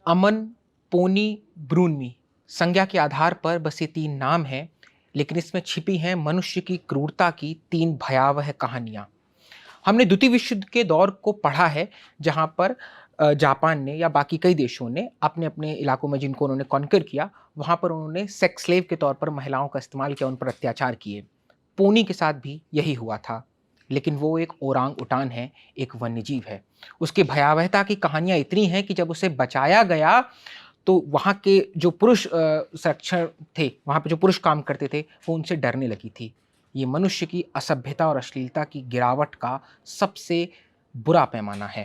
अमन, pony, ब्रूनमी संज्ञा के आधार पर बस ये 3 नाम हैं, लेकिन इसमें छिपी हैं मनुष्य की क्रूरता की 3 भयावह कहानियाँ। हमने द्वितीय विश्व युद्ध के दौर को पढ़ा है, जहाँ पर जापान ने या बाकी कई देशों ने अपने-अपने इलाकों में जिनको उन्होंने कॉन्कर किया, वहाँ पर उन्होंने सेक्स स्लेव के तौर पर महिलाओं का इस्तेमाल किया, उन पर अत्याचार किए। पोनी के साथ भी यही हुआ था, लेकिन वो एक ओरांग-उटान है, एक वन्यजीव है। उसकी भयावहता की कहानियाँ इतनी हैं कि जब उसे बचाया गया, तो वहाँ के जो पुरुष संरक्षण थे, वहाँ पे जो पुरुष काम करते थे, वो उनसे डरने लगी थी। ये मनुष्य की असभ्यता और अश्लीलता की गिरावट का सबसे बुरा पैमाना है।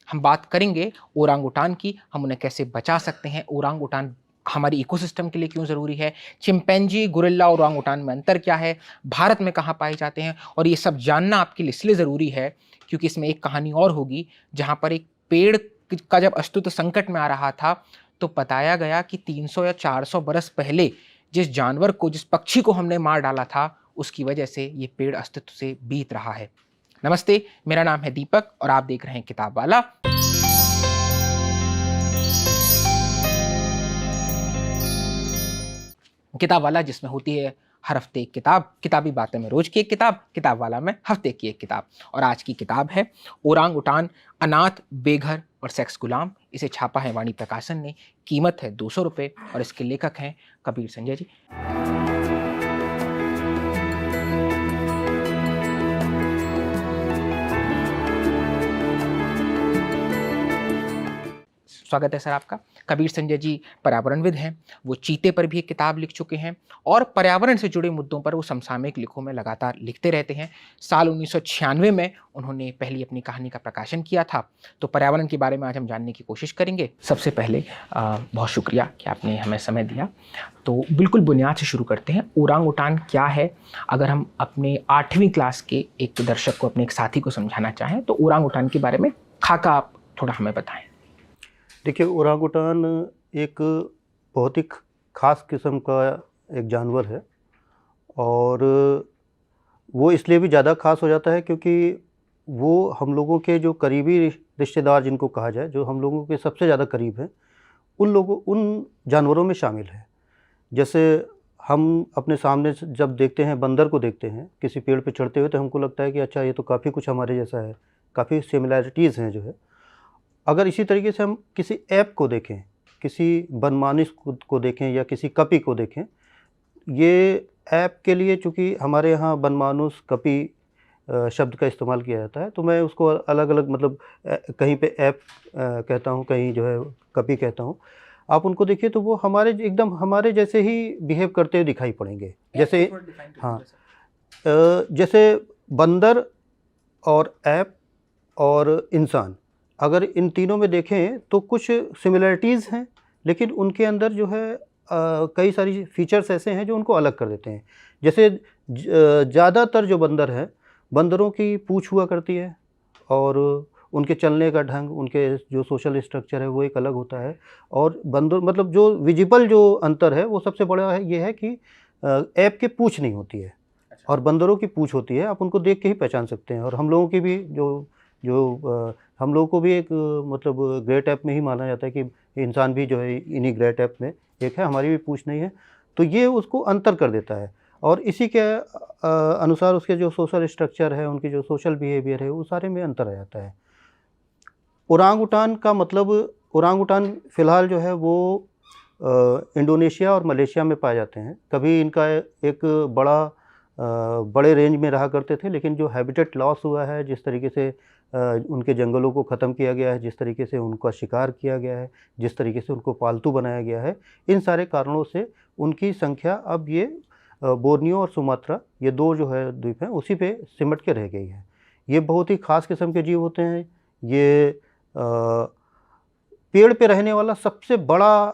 हम बात करेंगे ओरांग-उटान की, हम उन्हें कैसे बचा सकते हैं, ओरांग-उटान हमारी इकोसिस्टम के लिए क्यों ज़रूरी है, चिंपैंजी, गोरिल्ला और ओरांग-उटान में अंतर क्या है, भारत में कहाँ पाए जाते हैं, और ये सब जानना आपके लिए इसलिए ज़रूरी है क्योंकि इसमें एक कहानी और होगी, जहाँ पर एक पेड़ का जब अस्तित्व संकट में आ रहा था, तो बताया गया कि 300 या 400 बरस पहले जिस जानवर को, जिस पक्षी को हमने मार डाला था, उसकी वजह से ये पेड़ अस्तित्व से बीत रहा है। नमस्ते, मेरा नाम है दीपक और आप देख रहे हैं किताब वाला। किताब वाला जिसमें होती है हर हफ्ते एक किताब, किताबी बातें में रोज की एक किताब, किताब वाला में हफ्ते की एक किताब। और आज की किताब है ओरांग-उटान, अनाथ, बेघर और सेक्स गुलाम। इसे छापा है वाणी प्रकाशन ने। कीमत है 200 रुपये और इसके लेखक हैं कबीर संजय जी। स्वागत है सर आपका। कबीर संजय जी पर्यावरणविद हैं, वो चीते पर भी एक किताब लिख चुके हैं और पर्यावरण से जुड़े मुद्दों पर वो समसामयिक लेखों में लगातार लिखते रहते हैं। साल 1996 में उन्होंने पहली अपनी कहानी का प्रकाशन किया था। तो पर्यावरण के बारे में आज हम जानने की कोशिश करेंगे। सबसे पहले बहुत शुक्रिया कि आपने हमें समय दिया। तो बिल्कुल बुनियाद से शुरू करते हैं। ओरांग-उटान क्या है? अगर हम अपने 8वीं क्लास के एक दर्शक को, अपने एक साथी को समझाना चाहें, तो ओरांग-उटान के बारे में खाका आप थोड़ा हमें बताएं। देखिए, ओरांग-उटान एक बहुत ही ख़ास किस्म का एक जानवर है और वो इसलिए भी ज़्यादा ख़ास हो जाता है क्योंकि वो हम लोगों के जो करीबी रिश्तेदार जिनको कहा जाए, जो हम लोगों के सबसे ज़्यादा करीब हैं, उन जानवरों में शामिल है। जैसे हम अपने सामने से जब देखते हैं, बंदर को देखते हैं किसी पेड़ पे चढ़ते हुए, तो हमको लगता है कि अच्छा, ये तो काफ़ी कुछ हमारे जैसा है, काफ़ी सिमिलैरिटीज़ हैं जो है। अगर इसी तरीके से हम किसी ऐप को देखें, किसी बनमानस को देखें या किसी कपी को देखें, ये ऐप के लिए चूँकि हमारे यहाँ बनमानुस, कपी शब्द का इस्तेमाल किया जाता है, तो मैं उसको अलग-अलग मतलब कहीं पे ऐप कहता हूँ, कहीं जो है कपी कहता हूँ। आप उनको देखिए तो वो हमारे एकदम हमारे जैसे ही बिहेव करते हुए दिखाई पड़ेंगे। जैसे हाँ, जैसे बंदर और ऐप और इंसान, अगर इन तीनों में देखें तो कुछ सिमिलरिटीज़ हैं, लेकिन उनके अंदर जो है कई सारी फीचर्स ऐसे हैं जो उनको अलग कर देते हैं। जैसे ज़्यादातर जो बंदर हैं, बंदरों की पूँछ हुआ करती है और उनके चलने का ढंग, उनके जो सोशल स्ट्रक्चर है वो एक अलग होता है। और बंदर मतलब जो विजिबल जो अंतर है वो सबसे बड़ा है, ये है कि ऐप की पूँछ नहीं होती है और बंदरों की पूँछ होती है। आप उनको देख के ही पहचान सकते हैं। और हम लोगों की भी हम लोगों को भी एक मतलब ग्रे टैप में ही माना जाता है कि इंसान भी जो है इन्हीं ग्रे टैप में एक है, हमारी भी पूछ नहीं है। तो ये उसको अंतर कर देता है और इसी के अनुसार उसके जो सोशल स्ट्रक्चर है, उनकी जो सोशल बिहेवियर है, वो सारे में अंतर आ जाता है। ओरांग-उटान का मतलब, ओरांग-उटान फ़िलहाल जो है वो इंडोनेशिया और मलेशिया में पाए जाते हैं। कभी इनका एक बड़े रेंज में रहा करते थे, लेकिन जो हैबिटेट लॉस हुआ है, जिस तरीके से उनके जंगलों को ख़त्म किया गया है, जिस तरीके से उनका शिकार किया गया है, जिस तरीके से उनको पालतू बनाया गया है, इन सारे कारणों से उनकी संख्या अब ये बोर्नियो और सुमात्रा, ये 2 जो है द्वीप हैं, उसी पे सिमट के रह गई है। ये बहुत ही ख़ास किस्म के जीव होते हैं। ये पेड़ पे रहने वाला सबसे बड़ा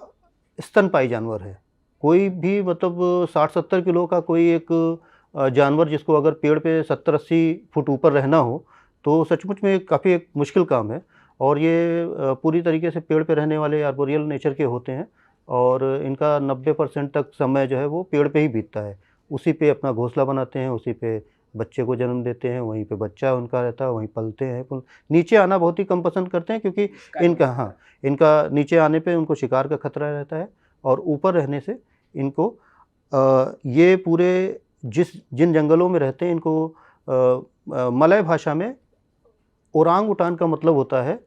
स्तनपायी जानवर है। कोई भी मतलब 60-70 किलो का कोई एक जानवर, जिसको अगर पेड़ पे 70-80 फुट ऊपर रहना हो, तो सचमुच में काफ़ी एक मुश्किल काम है। और ये पूरी तरीके से पेड़ पे रहने वाले आर्बोरियल नेचर के होते हैं और इनका 90% तक समय जो है वो पेड़ पे ही बीतता है। उसी पे अपना घोंसला बनाते हैं, उसी पे बच्चे को जन्म देते हैं, वहीं पे बच्चा उनका रहता है, वहीं पलते हैं। नीचे आना बहुत ही कम पसंद करते हैं क्योंकि इनका नीचे आने पे उनको शिकार का खतरा रहता है, और ऊपर रहने से इनको ये पूरे जिन जंगलों में रहते हैं इनको मलय भाषा में ओरांग उटान का मतलब होता है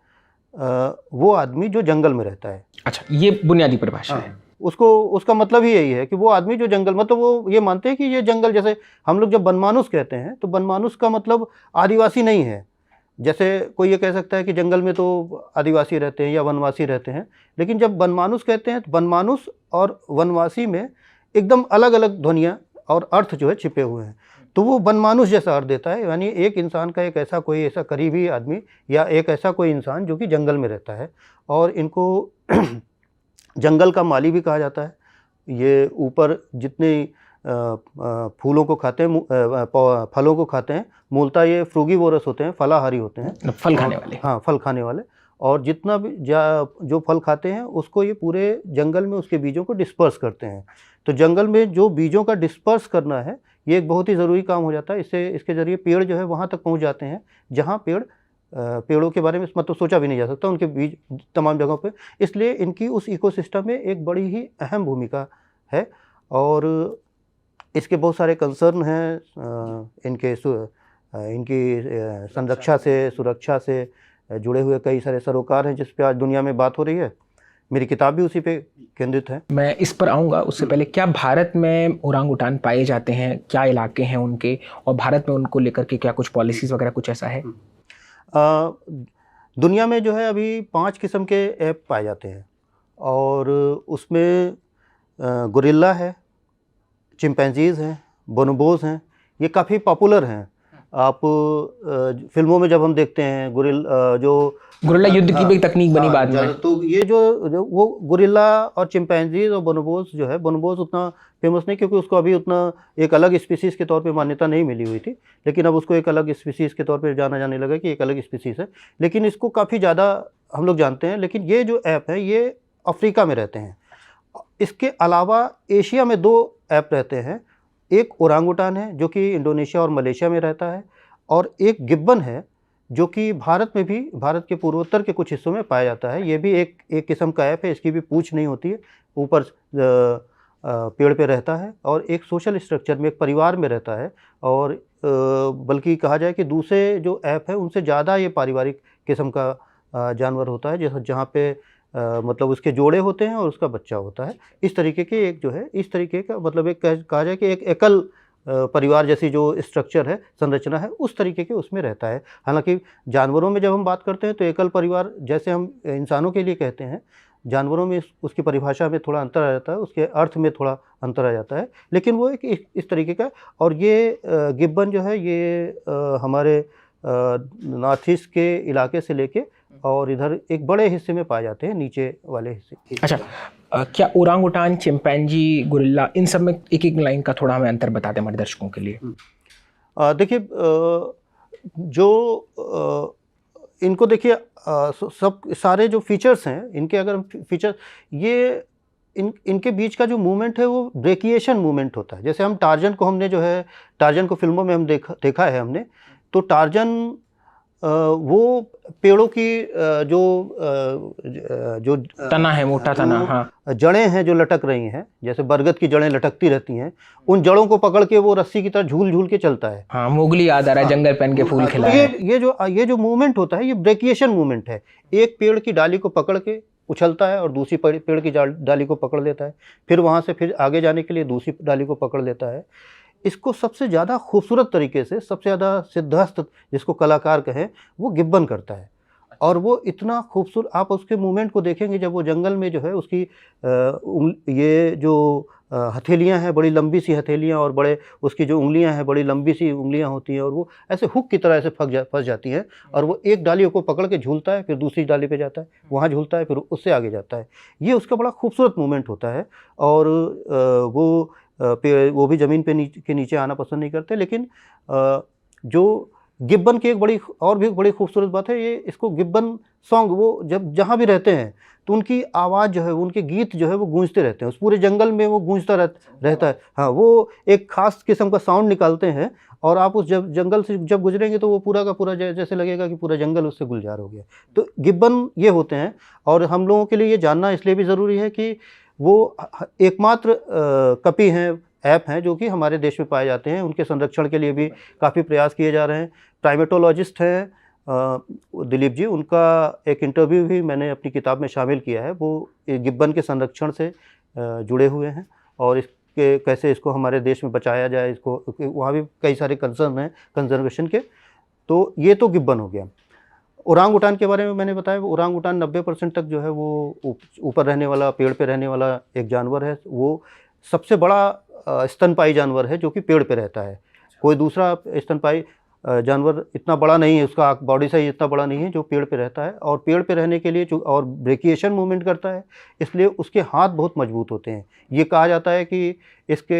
वो आदमी जो जंगल में रहता है। अच्छा, ये बुनियादी परिभाषा है। उसका मतलब ही यही है कि वो आदमी जो जंगल, मतलब वो ये मानते हैं कि ये जंगल, जैसे हम लोग जब बनमानुस कहते हैं तो बनमानुस का मतलब आदिवासी नहीं है। जैसे कोई ये कह सकता है कि जंगल में तो आदिवासी रहते हैं या वनवासी रहते हैं, लेकिन जब बनमानुस कहते हैं तो बनमानुस और वनवासी में एकदम अलग अलग ध्वनियाँ और अर्थ जो है छिपे हुए हैं। तो वो बनमानुस जैसा अर्थ देता है, यानी एक इंसान का कोई ऐसा करीबी आदमी या एक ऐसा कोई इंसान जो कि जंगल में रहता है, और इनको जंगल का माली भी कहा जाता है। ये ऊपर जितने फूलों को खाते हैं, फलों को खाते हैं, मूलतः ये फ्रूगीवोरस होते हैं, फलाहारी होते हैं, फल खाने वाले। हाँ, फल खाने वाले। और जितना भी जो फल खाते हैं उसको ये पूरे जंगल में उसके बीजों को डिस्पर्स करते हैं। तो जंगल में जो बीजों का डिस्पर्स करना है ये एक बहुत ही ज़रूरी काम हो जाता है। इसके ज़रिए पेड़ जो है वहाँ तक पहुँच जाते हैं जहाँ पेड़ों के बारे में मतलब सोचा भी नहीं जा सकता, उनके बीज तमाम जगहों पे। इसलिए इनकी उस इकोसिस्टम में एक बड़ी ही अहम भूमिका है, और इसके बहुत सारे कंसर्न हैं। इनकी संरक्षा से, सुरक्षा से जुड़े हुए कई सारे सरोकार हैं जिस पे आज दुनिया में बात हो रही है। मेरी किताब भी उसी पे केंद्रित है। मैं इस पर आऊँगा, उससे पहले क्या भारत में ओरांग उटान पाए जाते हैं, क्या इलाके हैं उनके, और भारत में उनको लेकर के क्या कुछ पॉलिसीज़ वगैरह कुछ ऐसा है? दुनिया में जो है अभी 5 किस्म के ऐप पाए जाते हैं, और उसमें गोरिल्ला है, चिंपैंजीज़ हैं, बोनोबोज हैं। ये काफ़ी पॉपुलर हैं। आप फिल्मों में जब हम देखते हैं गोरिल्ला युद्ध की भी एक तकनीक बनी बाद में। तो ये जो वो गोरिल्ला और चिंपैंजीज और बोनोबोज जो है, बोनोबोज उतना फेमस नहीं क्योंकि उसको अभी उतना एक अलग स्पीसीज़ के तौर पे मान्यता नहीं मिली हुई थी, लेकिन अब उसको एक अलग स्पीसीज़ के तौर पे जाना जाने लगा कि एक अलग स्पीसीज़ है, लेकिन इसको काफ़ी ज़्यादा हम लोग जानते हैं। लेकिन ये जो ऐप है ये अफ्रीका में रहते हैं। इसके अलावा एशिया में 2 ऐप रहते हैं। एक ओरांगुटान है जो कि इंडोनेशिया और मलेशिया में रहता है, और एक गिब्बन है जो कि भारत में भी, भारत के पूर्वोत्तर के कुछ हिस्सों में पाया जाता है। ये भी एक किस्म का ऐप है। इसकी भी पूंछ नहीं होती है, ऊपर पेड़ पे रहता है और एक सोशल स्ट्रक्चर में, एक परिवार में रहता है। और बल्कि कहा जाए कि दूसरे जो ऐप है उनसे ज़्यादा ये पारिवारिक किस्म का जानवर होता है, जैसे जहाँ पे मतलब उसके जोड़े होते हैं और उसका बच्चा होता है। इस तरीके के एक जो है, इस तरीके का मतलब एक कहा जाए कि एक एकल परिवार जैसी जो स्ट्रक्चर है, संरचना है, उस तरीके के उसमें रहता है। हालांकि जानवरों में जब हम बात करते हैं तो एकल परिवार जैसे हम इंसानों के लिए कहते हैं, जानवरों में उसकी परिभाषा में थोड़ा अंतर आ जाता है, उसके अर्थ में थोड़ा अंतर आ जाता है, लेकिन वो एक इस तरीके का। और ये गिब्बन जो है ये हमारे नॉर्थ ईस्ट के इलाके से लेके और इधर एक बड़े हिस्से में पाए जाते हैं, नीचे वाले हिस्से। अच्छा, क्या ओरांगुटान, चिंपैंजी, गोरिल्ला, इन सब में एक एक लाइन का थोड़ा हमें अंतर बता दें हमारे दर्शकों के लिए? देखिए, जो इनको देखिए, सब सारे जो फीचर्स हैं इनके, अगर हम फीचर ये इनके बीच का जो मूवमेंट है वो ब्रेकिएशन मूवमेंट होता है। जैसे हम टार्जन को, हमने जो है टार्जन को फिल्मों में हम देखा है हमने, तो टार्जन वो पेड़ों की जो तना है, मोटा तना, हाँ, जड़ें हैं जो लटक रही हैं, जैसे बरगद की जड़ें लटकती रहती हैं, उन जड़ों को पकड़ के वो रस्सी की तरह झूल झूल के चलता है। हाँ, मोगली याद आ रहा है, जंगल पेन के फूल खिलाए। ये जो मूवमेंट होता है ये ब्रेकिएशन मूवमेंट है। एक पेड़ की डाली को पकड़ के उछलता है और दूसरी पेड़ की डाली को पकड़ लेता है, फिर वहाँ से फिर आगे जाने के लिए दूसरी डाली को पकड़ लेता है। इसको सबसे ज़्यादा खूबसूरत तरीके से, सबसे ज़्यादा सिद्धहस्त जिसको कलाकार कहें, वो गिब्बन करता है। और वो इतना खूबसूरत, आप उसके मूवमेंट को देखेंगे जब वो जंगल में जो है उसकी ये जो हथेलियां हैं, बड़ी लंबी सी हथेलियां, और बड़े उसकी जो उंगलियां हैं, बड़ी लंबी सी उंगलियां होती हैं, और वो ऐसे हुक की तरह ऐसे फंस जाती हैं, और वो एक डाली को पकड़ के झूलता है, फिर दूसरी डाली पे जाता है, वहाँ झूलता है, फिर उससे आगे जाता है। ये उसका बड़ा खूबसूरत मूवमेंट होता है। और वो भी ज़मीन पे के नीचे आना पसंद नहीं करते। लेकिन जो गिब्बन की एक बड़ी खूबसूरत बात है, ये इसको गिब्बन सॉन्ग, वो जब जहाँ भी रहते हैं तो उनकी आवाज़ जो है, उनके गीत जो है वो गूंजते रहते हैं, उस पूरे जंगल में वो गूंजता रहता है। हाँ, वो एक खास किस्म का साउंड निकालते हैं और आप उस जब जंगल से जब गुजरेंगे तो वो पूरा का पूरा जैसे लगेगा कि पूरा जंगल उससे गुलजार हो गया। तो गिब्बन ये होते हैं, और हम लोगों के लिए ये जानना इसलिए भी ज़रूरी है कि वो एकमात्र कपि हैं, ऐप हैं जो कि हमारे देश में पाए जाते हैं। उनके संरक्षण के लिए भी काफ़ी प्रयास किए जा रहे हैं। प्राइमेटोलॉजिस्ट हैं दिलीप जी, उनका एक इंटरव्यू भी मैंने अपनी किताब में शामिल किया है। वो गिब्बन के संरक्षण से जुड़े हुए हैं और इसके कैसे इसको हमारे देश में बचाया जाए, इसको वहाँ भी कई सारे कंसर्न हैं कंजर्वेशन के। तो ये तो गिब्बन हो गया। ओरांग उटान के बारे में मैंने बताया, ओरांग उटान 90% तक जो है वो ऊपर रहने वाला, पेड़ पे रहने वाला एक जानवर है। वो सबसे बड़ा स्तनपाई जानवर है जो कि पेड़ पे रहता है। कोई दूसरा स्तनपाई जानवर इतना बड़ा नहीं है, उसका बॉडी साइज इतना बड़ा नहीं है जो पेड़ पे रहता है। और पेड़ पे रहने के लिए और ब्रेकिएशन मूवमेंट करता है, इसलिए उसके हाथ बहुत मजबूत होते हैं। ये कहा जाता है कि इसके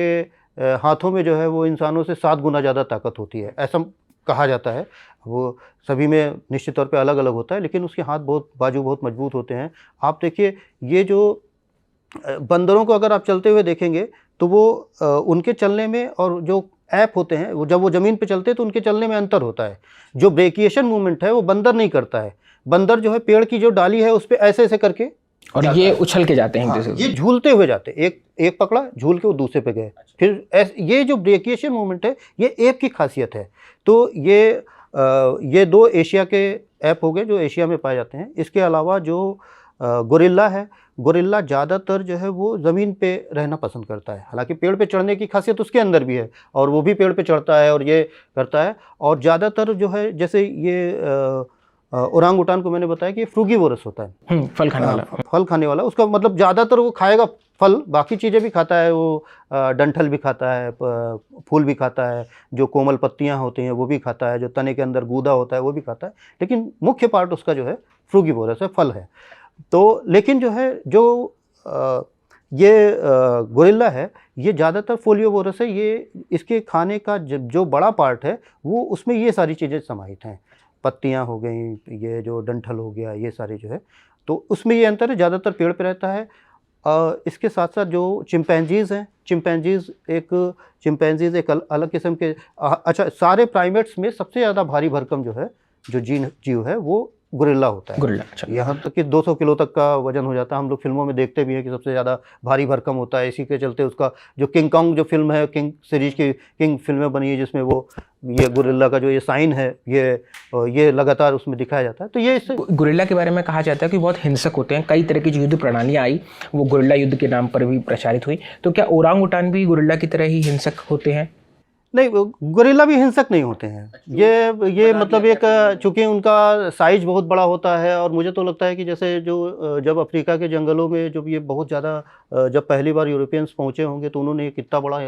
हाथों में जो है वो इंसानों से 7 गुना ज़्यादा ताकत होती है, ऐसा कहा जाता है। वो सभी में निश्चित तौर पे अलग अलग होता है, लेकिन उसके हाथ बहुत, बाजू बहुत मजबूत होते हैं। आप देखिए, ये जो बंदरों को अगर आप चलते हुए देखेंगे तो वो उनके चलने में और जो ऐप होते हैं, वो जब वो ज़मीन पे चलते हैं तो उनके चलने में अंतर होता है। जो ब्रेकिएशन मूवमेंट है वो बंदर नहीं करता है। बंदर जो है पेड़ की जो डाली है उस पर ऐसे ऐसे करके, और ये उछल के जाते हैं। हाँ, ये झूलते हुए जाते हैं, एक पकड़ा झूल के वो दूसरे पे गए। फिर ये जो ब्रेकिएशन मूवमेंट है ये ऐप की खासियत है। तो ये 2 एशिया के ऐप हो गए जो एशिया में पाए जाते हैं। इसके अलावा जो गोरिल्ला है, गोरिल्ला ज़्यादातर जो है वो ज़मीन पे रहना पसंद करता है। हालांकि पेड़ पे चढ़ने की खासियत उसके अंदर भी है, और वो भी पेड़ पे चढ़ता है और ये करता है। और ज़्यादातर जो है, जैसे ये ओरांग उटान को मैंने बताया कि फ्रूगीवोरस होता है, फल खाने वाला। फल खाने वाला। उसका मतलब ज़्यादातर वो खाएगा फल, बाकी चीज़ें भी खाता है। वो डंठल भी खाता है, फूल भी खाता है, जो कोमल पत्तियां होती हैं वो भी खाता है, जो तने के अंदर गूदा होता है वो भी खाता है। लेकिन मुख्य पार्ट उसका जो है फ्रूगीवोरस है, फल है। तो लेकिन जो है, जो ये गोरिल्ला है, ये ज़्यादातर फोलियोवोरस है। ये इसके खाने का जो बड़ा पार्ट है वो, उसमें ये सारी चीज़ें समाहित हैं। पत्तियां हो गई, ये जो डंठल हो गया, ये सारे जो है, तो उसमें ये अंतर है, ज़्यादातर पेड़ पे रहता है। इसके साथ साथ जो चिंपैंजीज़ हैं, चिंपैंजीज़ एक अलग किस्म के, अच्छा, सारे प्राइमेट्स में सबसे ज़्यादा भारी भरकम जो है, जो जीव है, वो गोरिल्ला होता है। गोरिल्ला, अच्छा। यहाँ तक कि 200 किलो तक का वजन हो जाता है। हम लोग फिल्मों में देखते भी हैं कि सबसे ज़्यादा भारी भरकम होता है। इसी के चलते उसका जो किंग कॉन्ग जो फिल्म है, किंग सीरीज की किंग फिल्में बनी है, जिसमें वो ये गोरिल्ला का जो ये साइन है, ये लगातार उसमें दिखाया जाता है। तो ये इससे गोरिल्ला के बारे में कहा जाता है कि बहुत हिंसक होते हैं। कई तरह की जो युद्ध प्रणालियाँ आई वो गोरिल्ला युद्ध के नाम पर भी प्रचारित हुई। तो क्या ओरांग उटान भी गोरिल्ला की तरह ही हिंसक होते हैं? नहीं, गोरिल्ला भी हिंसक नहीं होते हैं। ये मतलब एक, चूंकि उनका साइज बहुत बड़ा होता है, और मुझे तो लगता है कि जैसे जो जब अफ्रीका के जंगलों में जब ये बहुत ज़्यादा, जब पहली बार यूरोपियंस पहुँचे होंगे तो उन्होंने एक इतना बड़ा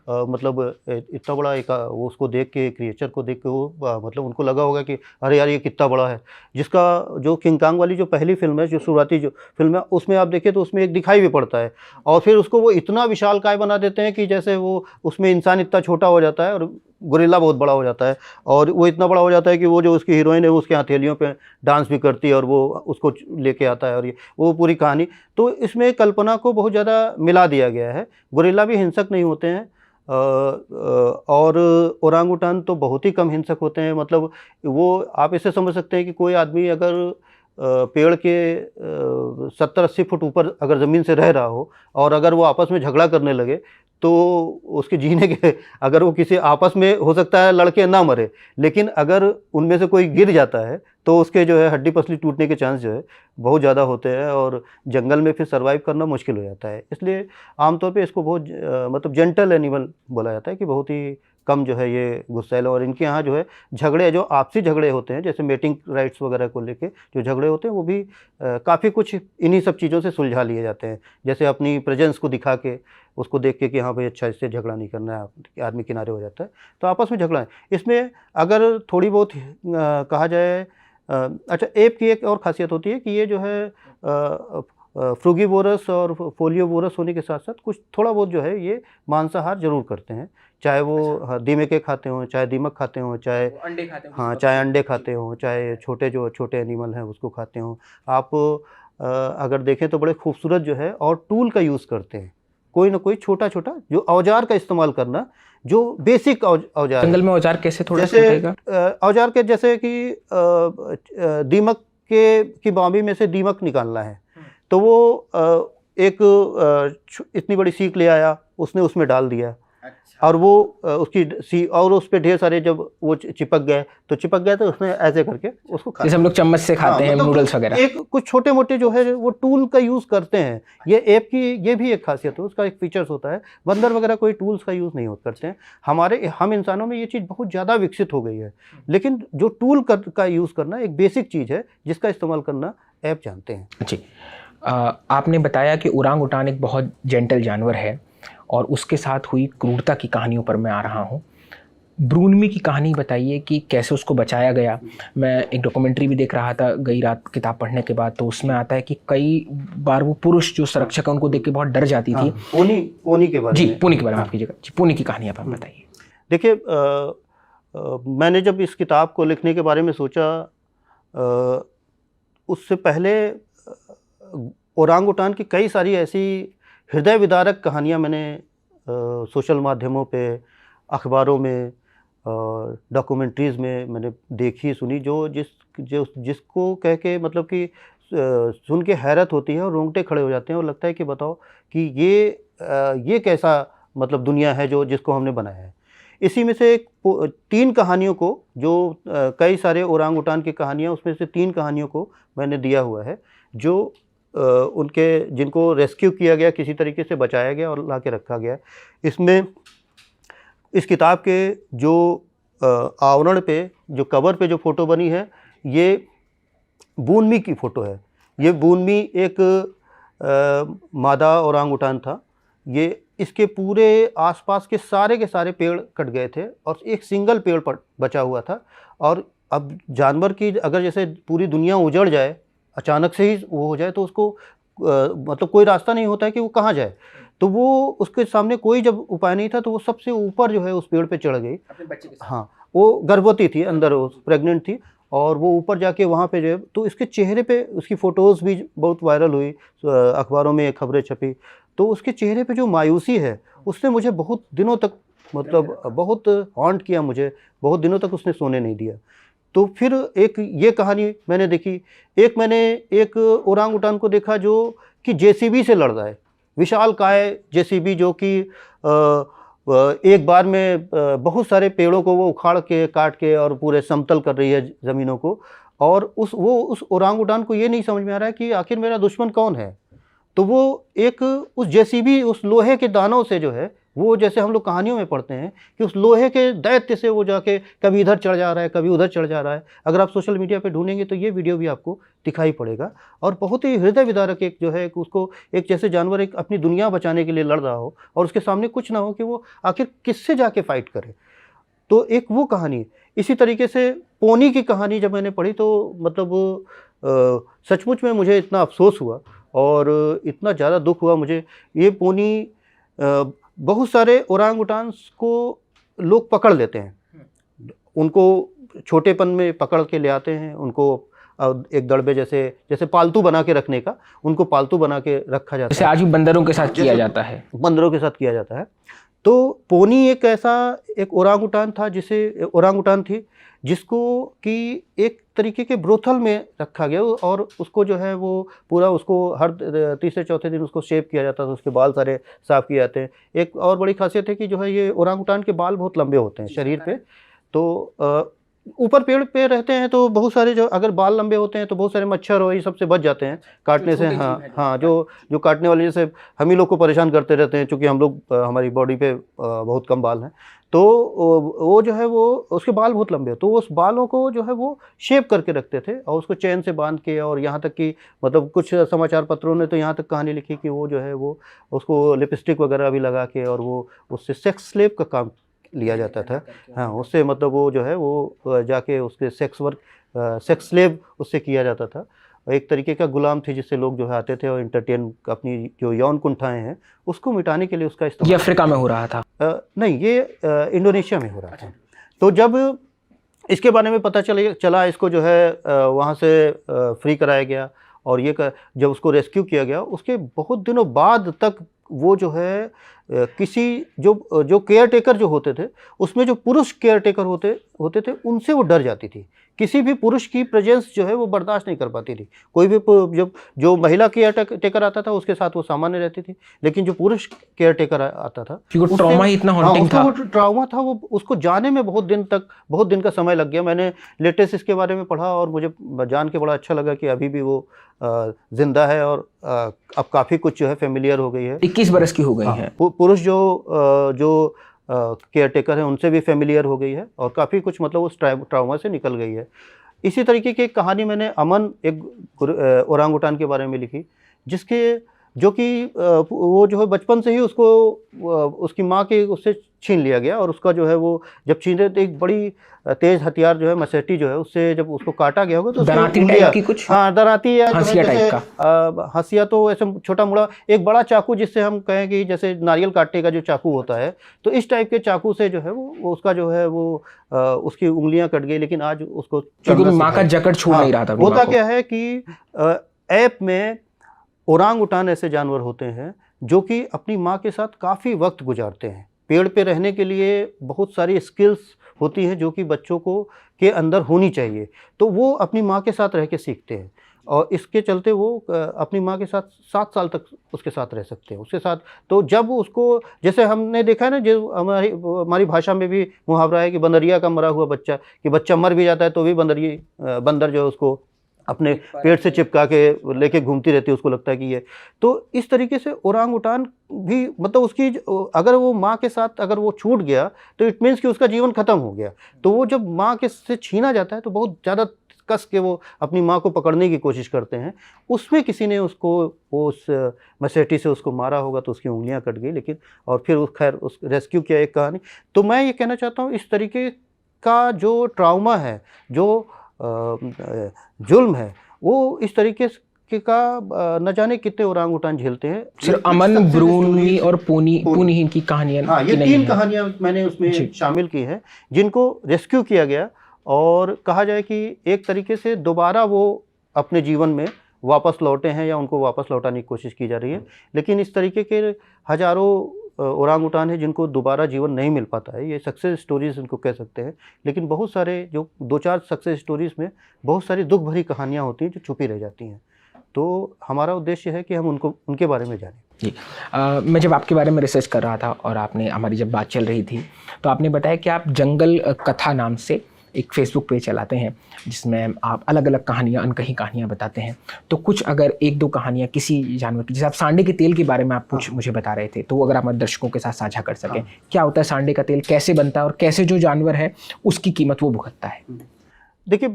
मतलब इतना बड़ा एक वो उसको देख के, क्रिएचर को देख के वो मतलब उनको लगा होगा कि अरे यार ये कितना बड़ा है। जिसका जो किंग कांग वाली जो पहली फिल्म है, जो शुरुआती जो फिल्म है, उसमें आप देखिए तो उसमें एक दिखाई भी पड़ता है, और फिर उसको वो इतना विशालकाय बना देते हैं कि जैसे वो उसमें इंसान इतना छोटा हो जाता है और गोरिल्ला बहुत बड़ा हो जाता है। और वो इतना बड़ा हो जाता है कि वो जो उसकी हीरोइन है वो उसके हथेलियों पे डांस भी करती है और वो उसको लेके आता है, और ये वो पूरी कहानी। तो इसमें कल्पना को बहुत ज़्यादा मिला दिया गया है। गोरिल्ला भी हिंसक नहीं होते हैं, और ओरांगुटान तो बहुत ही कम हिंसक होते हैं। मतलब वो, आप इसे समझ सकते हैं कि कोई आदमी अगर पेड़ के 70-80 फुट ऊपर अगर ज़मीन से रह रहा हो, और अगर वो आपस में झगड़ा करने लगे, तो उसके जीने के, अगर वो किसी आपस में हो सकता है लड़के ना मरे, लेकिन अगर उनमें से कोई गिर जाता है तो उसके जो है हड्डी पसली टूटने के चांस जो है बहुत ज़्यादा होते हैं, और जंगल में फिर सर्वाइव करना मुश्किल हो जाता है। इसलिए आमतौर पे इसको बहुत मतलब जेंटल एनिमल बोला जाता है, कि बहुत ही कम जो है ये गुस्सैल। और इनके यहाँ जो है झगड़े, जो आपसी झगड़े होते हैं, जैसे मेटिंग राइट्स वगैरह को लेके जो झगड़े होते हैं, वो भी काफ़ी कुछ इन्हीं सब चीज़ों से सुलझा लिए जाते हैं। जैसे अपनी प्रेजेंस को दिखा के, उसको देख के कि हाँ भाई अच्छा, इससे झगड़ा नहीं करना है, आदमी किनारे हो जाता है, तो आपस में झगड़ा है। इसमें अगर थोड़ी बहुत कहा जाए, अच्छा, एप की एक और खासियत होती है कि ये जो है फ्रूगीवोरस और फोलियोवोरस होने के साथ साथ कुछ थोड़ा बहुत जो है ये मांसाहार जरूर करते हैं, चाहे वो दीमके खाते हों, चाहे दीमक खाते हों, चाहे अंडे खाते हैं, हाँ, चाहे अंडे खाते हों, चाहे छोटे जो छोटे एनिमल हैं उसको खाते हों। आप अगर देखें तो बड़े खूबसूरत जो है और टूल का यूज़ करते हैं, कोई ना कोई छोटा छोटा जो औजार का इस्तेमाल करना, जो बेसिक औजार जंगल है। में औजार कैसे थोड़ा जैसे बताइएगा? औजार के जैसे कि दीमक की बामी में से दीमक निकालना है, तो वो इतनी बड़ी सीख ले आया, उसने उसमें डाल दिया। अच्छा। और वो और उस पे ढेर सारे जब वो चिपक गए तो उसने ऐसे करके उसको खा जैसे हम लोग चम्मच से खाते हैं मतलब नूडल्स वगैरह। एक कुछ छोटे मोटे जो है वो टूल का यूज़ करते हैं। ये ऐप की ये भी एक खासियत है, उसका एक फीचर्स होता है। बंदर वगैरह कोई टूल्स का यूज़ नहीं करते हैं। हम इंसानों में ये चीज़ बहुत ज़्यादा विकसित हो गई है, लेकिन जो टूल का यूज़ करना एक बेसिक चीज़ है, जिसका इस्तेमाल करना ऐप जानते हैं। जी। आपने बताया कि ओरांग उटान एक बहुत जेंटल जानवर है और उसके साथ हुई क्रूरता की कहानियों पर मैं आ रहा हूँ। ब्रूनमी की कहानी बताइए कि कैसे उसको बचाया गया। मैं एक डॉक्यूमेंट्री भी देख रहा था गई रात किताब पढ़ने के बाद, तो उसमें आता है कि कई बार वो पुरुष जो संरक्षक है उनको देख के बहुत डर जाती थी। पोनी के बारे जी, में। पोनी के बारे में माफ कीजिएगा जी, पोनी की कहानी आप बताइए। देखिए, मैंने जब इस किताब को लिखने के बारे में सोचा, उससे पहले ओरांग उटान की कई सारी ऐसी हृदय विदारक कहानियाँ मैंने सोशल माध्यमों पे, अखबारों में, डॉक्यूमेंट्रीज़ में मैंने देखी सुनी, जिसको कह के मतलब कि सुन के हैरत होती है और रोंगटे खड़े हो जाते हैं और लगता है कि बताओ कि ये कैसा मतलब दुनिया है जिसको हमने बनाया है। इसी में से 3 कहानियों को, जो कई सारे ओरांग उटान की कहानियाँ, उसमें से 3 कहानियों को मैंने दिया हुआ है, जो जिनको रेस्क्यू किया गया, किसी तरीके से बचाया गया और ला के रखा गया। इसमें इस किताब के जो आवरण पे, जो कवर पे जो फ़ोटो बनी है, ये बूनमी की फ़ोटो है। ये बूनमी एक मादा ओरांग उटान था। इसके पूरे आसपास के सारे पेड़ कट गए थे और एक सिंगल पेड़ पर बचा हुआ था। और अब जानवर की अगर जैसे पूरी दुनिया उजड़ जाए, अचानक से ही वो हो जाए, तो उसको मतलब कोई रास्ता नहीं होता है कि वो कहाँ जाए। तो वो उसके सामने कोई जब उपाय नहीं था, तो वो सबसे ऊपर जो है उस पेड़ पे चढ़ गई अपने बच्चे के साथ। हाँ, वो गर्भवती थी, अंदर वो प्रेग्नेंट थी, और वो ऊपर जाके वहाँ पे जो है, तो इसके चेहरे पे उसकी फ़ोटोज़ भी बहुत वायरल हुई, अखबारों में खबरें छपी। तो उसके चेहरे पे जो मायूसी है, उसने मुझे बहुत दिनों तक मतलब बहुत हॉन्ट किया मुझे, बहुत दिनों तक उसने सोने नहीं दिया। तो फिर एक ये कहानी मैंने देखी। मैंने एक ओरांग उटान को देखा जो कि जेसीबी से लड़ रहा है, विशालकाय जेसीबी, जो कि एक बार में बहुत सारे पेड़ों को वो उखाड़ के, काट के और पूरे समतल कर रही है ज़मीनों को। और उस ओरांग उटान को ये नहीं समझ में आ रहा है कि आखिर मेरा दुश्मन कौन है। तो वो उस जेसीबी, उस लोहे के दानों से जो है, वो जैसे हम लोग कहानियों में पढ़ते हैं कि उस लोहे के दैत्य से वो जाके कभी इधर चढ़ जा रहा है, कभी उधर चढ़ जा रहा है। अगर आप सोशल मीडिया पे ढूंढेंगे तो ये वीडियो भी आपको दिखाई पड़ेगा। और बहुत ही हृदय विदारक एक जो है, उसको एक जैसे जानवर एक अपनी दुनिया बचाने के लिए लड़ रहा हो और उसके सामने कुछ ना हो कि वो आखिर किससे जाके फाइट करे। तो एक वो कहानी। इसी तरीके से पोनी की कहानी जब मैंने पढ़ी, तो मतलब सचमुच में मुझे इतना अफसोस हुआ और इतना ज़्यादा दुख हुआ मुझे। ये पोनी, बहुत सारे ओरांग उटान्स को लोग पकड़ लेते हैं, उनको छोटेपन में पकड़ के ले आते हैं, उनको एक दड़बे जैसे पालतू बना के रखने का, उनको पालतू बना के रखा जाता है, जैसे आज भी बंदरों के साथ किया जाता है। बंदरों के साथ किया जाता है। तो पोनी एक ओरांग उटान थी जिसको कि एक तरीके के ब्रोथल में रखा गया, और उसको जो है वो पूरा, उसको हर तीसरे चौथे दिन उसको शेव किया जाता था, उसके बाल सारे साफ़ किए जाते हैं। एक और बड़ी खासियत है कि जो है ये ओरांग उटान के बाल बहुत लंबे होते हैं शरीर पे। तो ऊपर पेड़ पे रहते हैं, तो बहुत सारे जो अगर बाल लंबे होते हैं तो बहुत सारे मच्छर और ये सबसे बच जाते हैं काटने से। हाँ, जो काटने वाले, जैसे हम ही लोग को परेशान करते रहते हैं, चूँकि हम लोग हमारी बॉडी पे बहुत कम बाल हैं, तो वो जो है वो उसके बाल बहुत लंबे, तो उस बालों को जो है वो शेव करके रखते थे और उसको चैन से बांध के, और यहाँ तक कि मतलब कुछ समाचार पत्रों ने तो यहाँ तक कहानी लिखी कि वो जो है वो उसको लिपस्टिक वगैरह भी लगा के, और वो उससे सेक्स स्लेव का काम लिया जाता था। हाँ, उससे मतलब वो जो है वो जाके उसके सेक्स स्लेव उससे किया जाता था। एक तरीके का गुलाम थी, जिससे लोग जो है आते थे और एंटरटेन अपनी जो यौन कुंठाएं हैं उसको मिटाने के लिए उसका इस्तेमाल। ये अफ्रीका में हो रहा था? नहीं, ये इंडोनेशिया में हो रहा था। तो जब इसके बारे में पता चला, इसको जो है वहाँ से फ्री कराया गया और जब उसको रेस्क्यू किया गया, उसके बहुत दिनों बाद तक वो जो है किसी जो केयर टेकर जो होते थे, उसमें जो पुरुष केयर टेकर होते थे, उनसे वो डर जाती थी। किसी भी पुरुष की प्रेजेंस जो है वो बर्दाश्त नहीं कर पाती थी। कोई भी जब जो महिला केयर टेकर आता था उसके साथ वो सामान्य रहती थी, लेकिन जो पुरुष केयर टेकर आता था, क्योंकि ट्रॉमा ही इतना हॉन्टिंग था। वो ट्रॉमा था, वो उसको जाने में बहुत दिन का समय लग गया। मैंने लेटेस्ट इसके बारे में पढ़ा और मुझे जान के बड़ा अच्छा लगा कि अभी भी वो जिंदा है और अब काफ़ी कुछ जो है फेमिलियर हो गई है। 21 बरस की हो गई है। पुरुष जो केयर टेकर है उनसे भी फेमिलियर हो गई है और काफ़ी कुछ मतलब उस ट्राउमा से निकल गई है। इसी तरीके की एक कहानी मैंने अमन, एक ओरांगुटान के बारे में लिखी, जो कि वो जो है बचपन से ही उसको उसकी माँ के उससे छीन लिया गया और उसका जो है वो जब छीने तो एक बड़ी तेज हथियार जो है मसेटी जो है उससे जब उसको काटा गया होगा तो दराती टाइप की कुछ, हाँ दराती या हंसिया टाइप का, हंसिया तो ऐसे छोटा मुड़ा, एक बड़ा चाकू जिससे हम कहें कि जैसे नारियल काटने का जो चाकू होता है, तो इस टाइप के चाकू से जो है वो उसका जो है वो उसकी उंगलियां कट गई। लेकिन आज उसको माँ का जकड़ छोड़ नहीं रहा था। होता क्या है कि ऐप में ओरांगुटान ऐसे जानवर होते हैं जो कि अपनी माँ के साथ काफ़ी वक्त गुजारते हैं। पेड़ पे रहने के लिए बहुत सारी स्किल्स होती है जो कि बच्चों के अंदर होनी चाहिए, तो वो अपनी माँ के साथ रह के सीखते हैं और इसके चलते वो अपनी माँ के साथ 7 साल तक उसके साथ रह सकते हैं। उसके साथ तो जब उसको, जैसे हमने देखा है ना, जो हमारी भाषा में भी मुहावरा है कि बंदरिया का मरा हुआ बच्चा, कि बच्चा मर भी जाता है तो भी बंदर जो है उसको अपने पेट से चिपका के लेके घूमती रहती है, उसको लगता है कि ये। तो इस तरीके से ओरांगुटान भी मतलब उसकी अगर वो माँ के साथ अगर वो छूट गया तो इट मीन्स कि उसका जीवन खत्म हो गया। तो वो जब माँ के से छीना जाता है तो बहुत ज़्यादा कस के वो अपनी माँ को पकड़ने की कोशिश करते हैं। उसमें किसी ने उसको उस मसेटी से उसको मारा होगा तो उसकी उंगलियाँ कट गई, लेकिन और फिर उस रेस्क्यू किया, एक कहानी। तो मैं ये कहना चाहता हूँ इस तरीके का जो ट्राउमा है, जो जुल्म है, वो इस तरीके का न जाने कितने ओरांगुटान झेलते हैं। सिर्फ अमन, ब्रूनी और पूनी की कहानियां, हाँ, ये 3 कहानियां मैंने उसमें शामिल की हैं जिनको रेस्क्यू किया गया और कहा जाए कि एक तरीके से दोबारा वो अपने जीवन में वापस लौटे हैं या उनको वापस लौटाने की कोशिश की जा रही है। लेकिन इस तरीके के हजारों ओरांगुटान है जिनको दोबारा जीवन नहीं मिल पाता है। ये सक्सेस स्टोरीज इनको कह सकते हैं, लेकिन बहुत सारे जो 2-4 सक्सेस स्टोरीज में बहुत सारी दुख भरी कहानियाँ होती हैं जो छुपी रह जाती हैं। तो हमारा उद्देश्य है कि हम उनके बारे में जानें। जी, मैं जब आपके बारे में रिसर्च कर रहा था और आपने हमारी जब बात चल रही थी तो आपने बताया कि आप जंगल कथा नाम से एक फेसबुक पेज चलाते हैं जिसमें आप अलग अलग कहानियाँ, अनकही कहानियाँ बताते हैं। तो कुछ अगर 1-2 कहानियाँ किसी जानवर की, जैसे आप सांडे के तेल के बारे में आप मुझे बता रहे थे, तो अगर आप हमारे दर्शकों के साथ साझा कर सकें। क्या होता है सांडे का तेल, कैसे बनता है और कैसे जो जानवर है उसकी कीमत वो भुगतता है? देखिए,